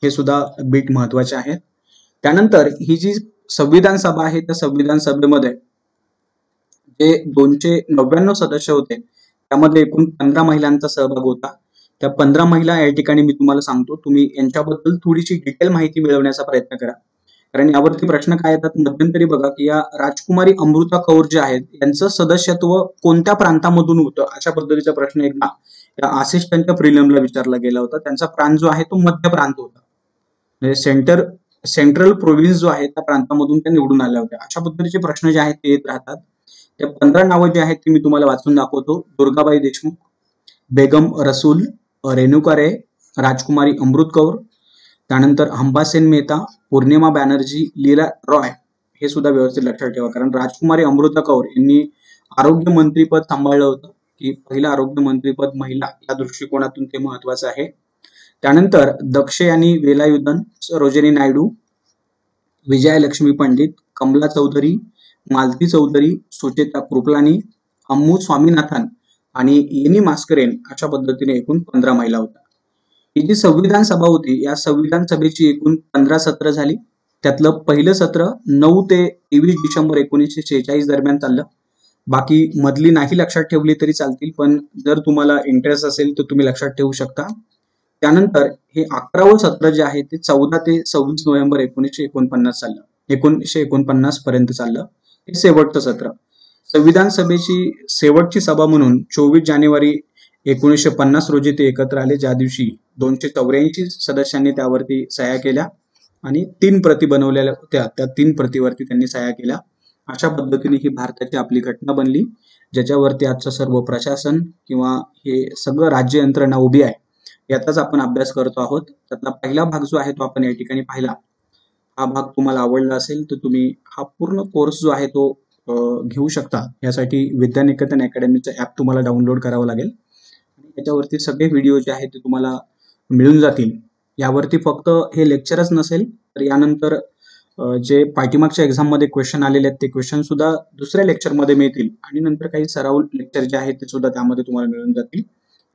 हे सुद्धा बीट महत्वाचे आहेत. त्यानंतर ही जी संविधान सभा आहे त्या संविधान सभेमध्ये जे 299 सदस्य होते त्यामध्ये एकूण 15 महिलांचा सहभाग होता. त्या 15 महिला या ठिकाणी मी तुम्हाला सांगतो, तुम्ही यांच्याबद्दल थोडीशी डिटेल माहिती मिळवण्याचा प्रयत्न करा, कारण यावरती प्रश्न काय येतात मध्यंतरी बघा की या राजकुमारी अमृता कौर जे आहेत यांचं सदस्यत्व कोणत्या प्रांतामधून होतं अशा पद्धतीचा प्रश्न एकदा या असिस्टंटच्या प्रिलिमला विचारला गेला होता. त्यांचा प्रांत जो आहे तो मध्य प्रांत होता, म्हणजे सेंट्रल प्रोव्हिन्स जो आहे त्या प्रांतामधून त्या निवडून आल्या होत्या. अशा पद्धतीचे प्रश्न जे आहेत ते येत राहतात. त्या 15 नावं जी आहेत ती मी तुम्हाला वाचून दाखवतो. दुर्गाबाई देशमुख, बेगम रसूल, रेणुका रे, राजकुमारी अमृत कौर, त्यानंतर हंबासेन मेहता, पूर्णिमा बॅनर्जी, लीला रॉय. हे सुद्धा व्यवस्थित लक्षात ठेवा, कारण राजकुमारी अमृता कौर यांनी आरोग्य मंत्रीपद सांभाळलं होतं, की पहिलं आरोग्य मंत्रीपद महिला या दृष्टिकोनातून ते महत्वाचं आहे. त्यानंतर दक्षयानी वेलायुधन, सरोजिनी नायडू, विजयालक्ष्मी पंडित, कमला चौधरी, मालती चौधरी, सुचेता कृपलानी, अम्मू स्वामीनाथन आणि येनी मास्करेन अशा पद्धतीने एकूण 15 महिला होत्या. ही जी संविधान सभा होती या संविधान सभेची एकूण 15 सत्र झाली. त्यातलं पहिलं सत्र 9 ते 23 डिसेंबर 1946 दरम्यान चाललं. बाकी मधली नाही लक्षात ठेवली तरी चालतील, पण जर तुम्हाला इंटरेस्ट असेल तर तुम्ही लक्षात ठेवू शकता. त्यानंतर हे 11वं सत्र जे आहे ते 14 ते 26 नोव्हेंबर 1949 चाललं. 1949 पर्यंत चाललं. हे शेवटचं सत्र. संविधान सभेची शेवटची सभा म्हणून 24 जानेवारी 1950 रोजी ते एकत्र आले, ज्या दिवशी 284 सदस्यांनी त्यावरती सह्या केल्या आणि 3 प्रती बनवलेल्या होत्या. त्या 3 प्रतीवरती त्यांनी सह्या केल्या. अशा पद्धतीने ही भारताची आपली घटना बनली, ज्याच्यावरती आजचं सर्व प्रशासन किंवा हे सगळं राज्य यंत्रणा उभी आहे याचाच आपण अभ्यास करतो आहोत. त्यातला पहिला भाग जो आहे तो आपण या ठिकाणी पाहिला. हा भाग तुम्हाला आवडला असेल तर तुम्ही हा पूर्ण कोर्स जो आहे तो घेऊ शकता. यासाठी विद्यानिकेतन अकॅडमीचं ऍप तुम्हाला डाउनलोड करावं लागेल आणि याच्यावरती सगळे व्हिडिओ जे आहेत ते तुम्हाला मिळून जातील. यावरती फक्त हे लेक्चरच नसेल तर यानंतर जे पाठीमागच्या एक्झाम मध्ये क्वेश्चन आलेले आहेत ते क्वेश्चन सुद्धा दुसऱ्या लेक्चरमध्ये मिळतील आणि नंतर काही सराव लेक्चर जे आहेत ते सुद्धा त्यामध्ये तुम्हाला मिळून जातील.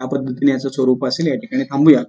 या पद्धतीने याचं स्वरूप असेल. या ठिकाणी थांबूया.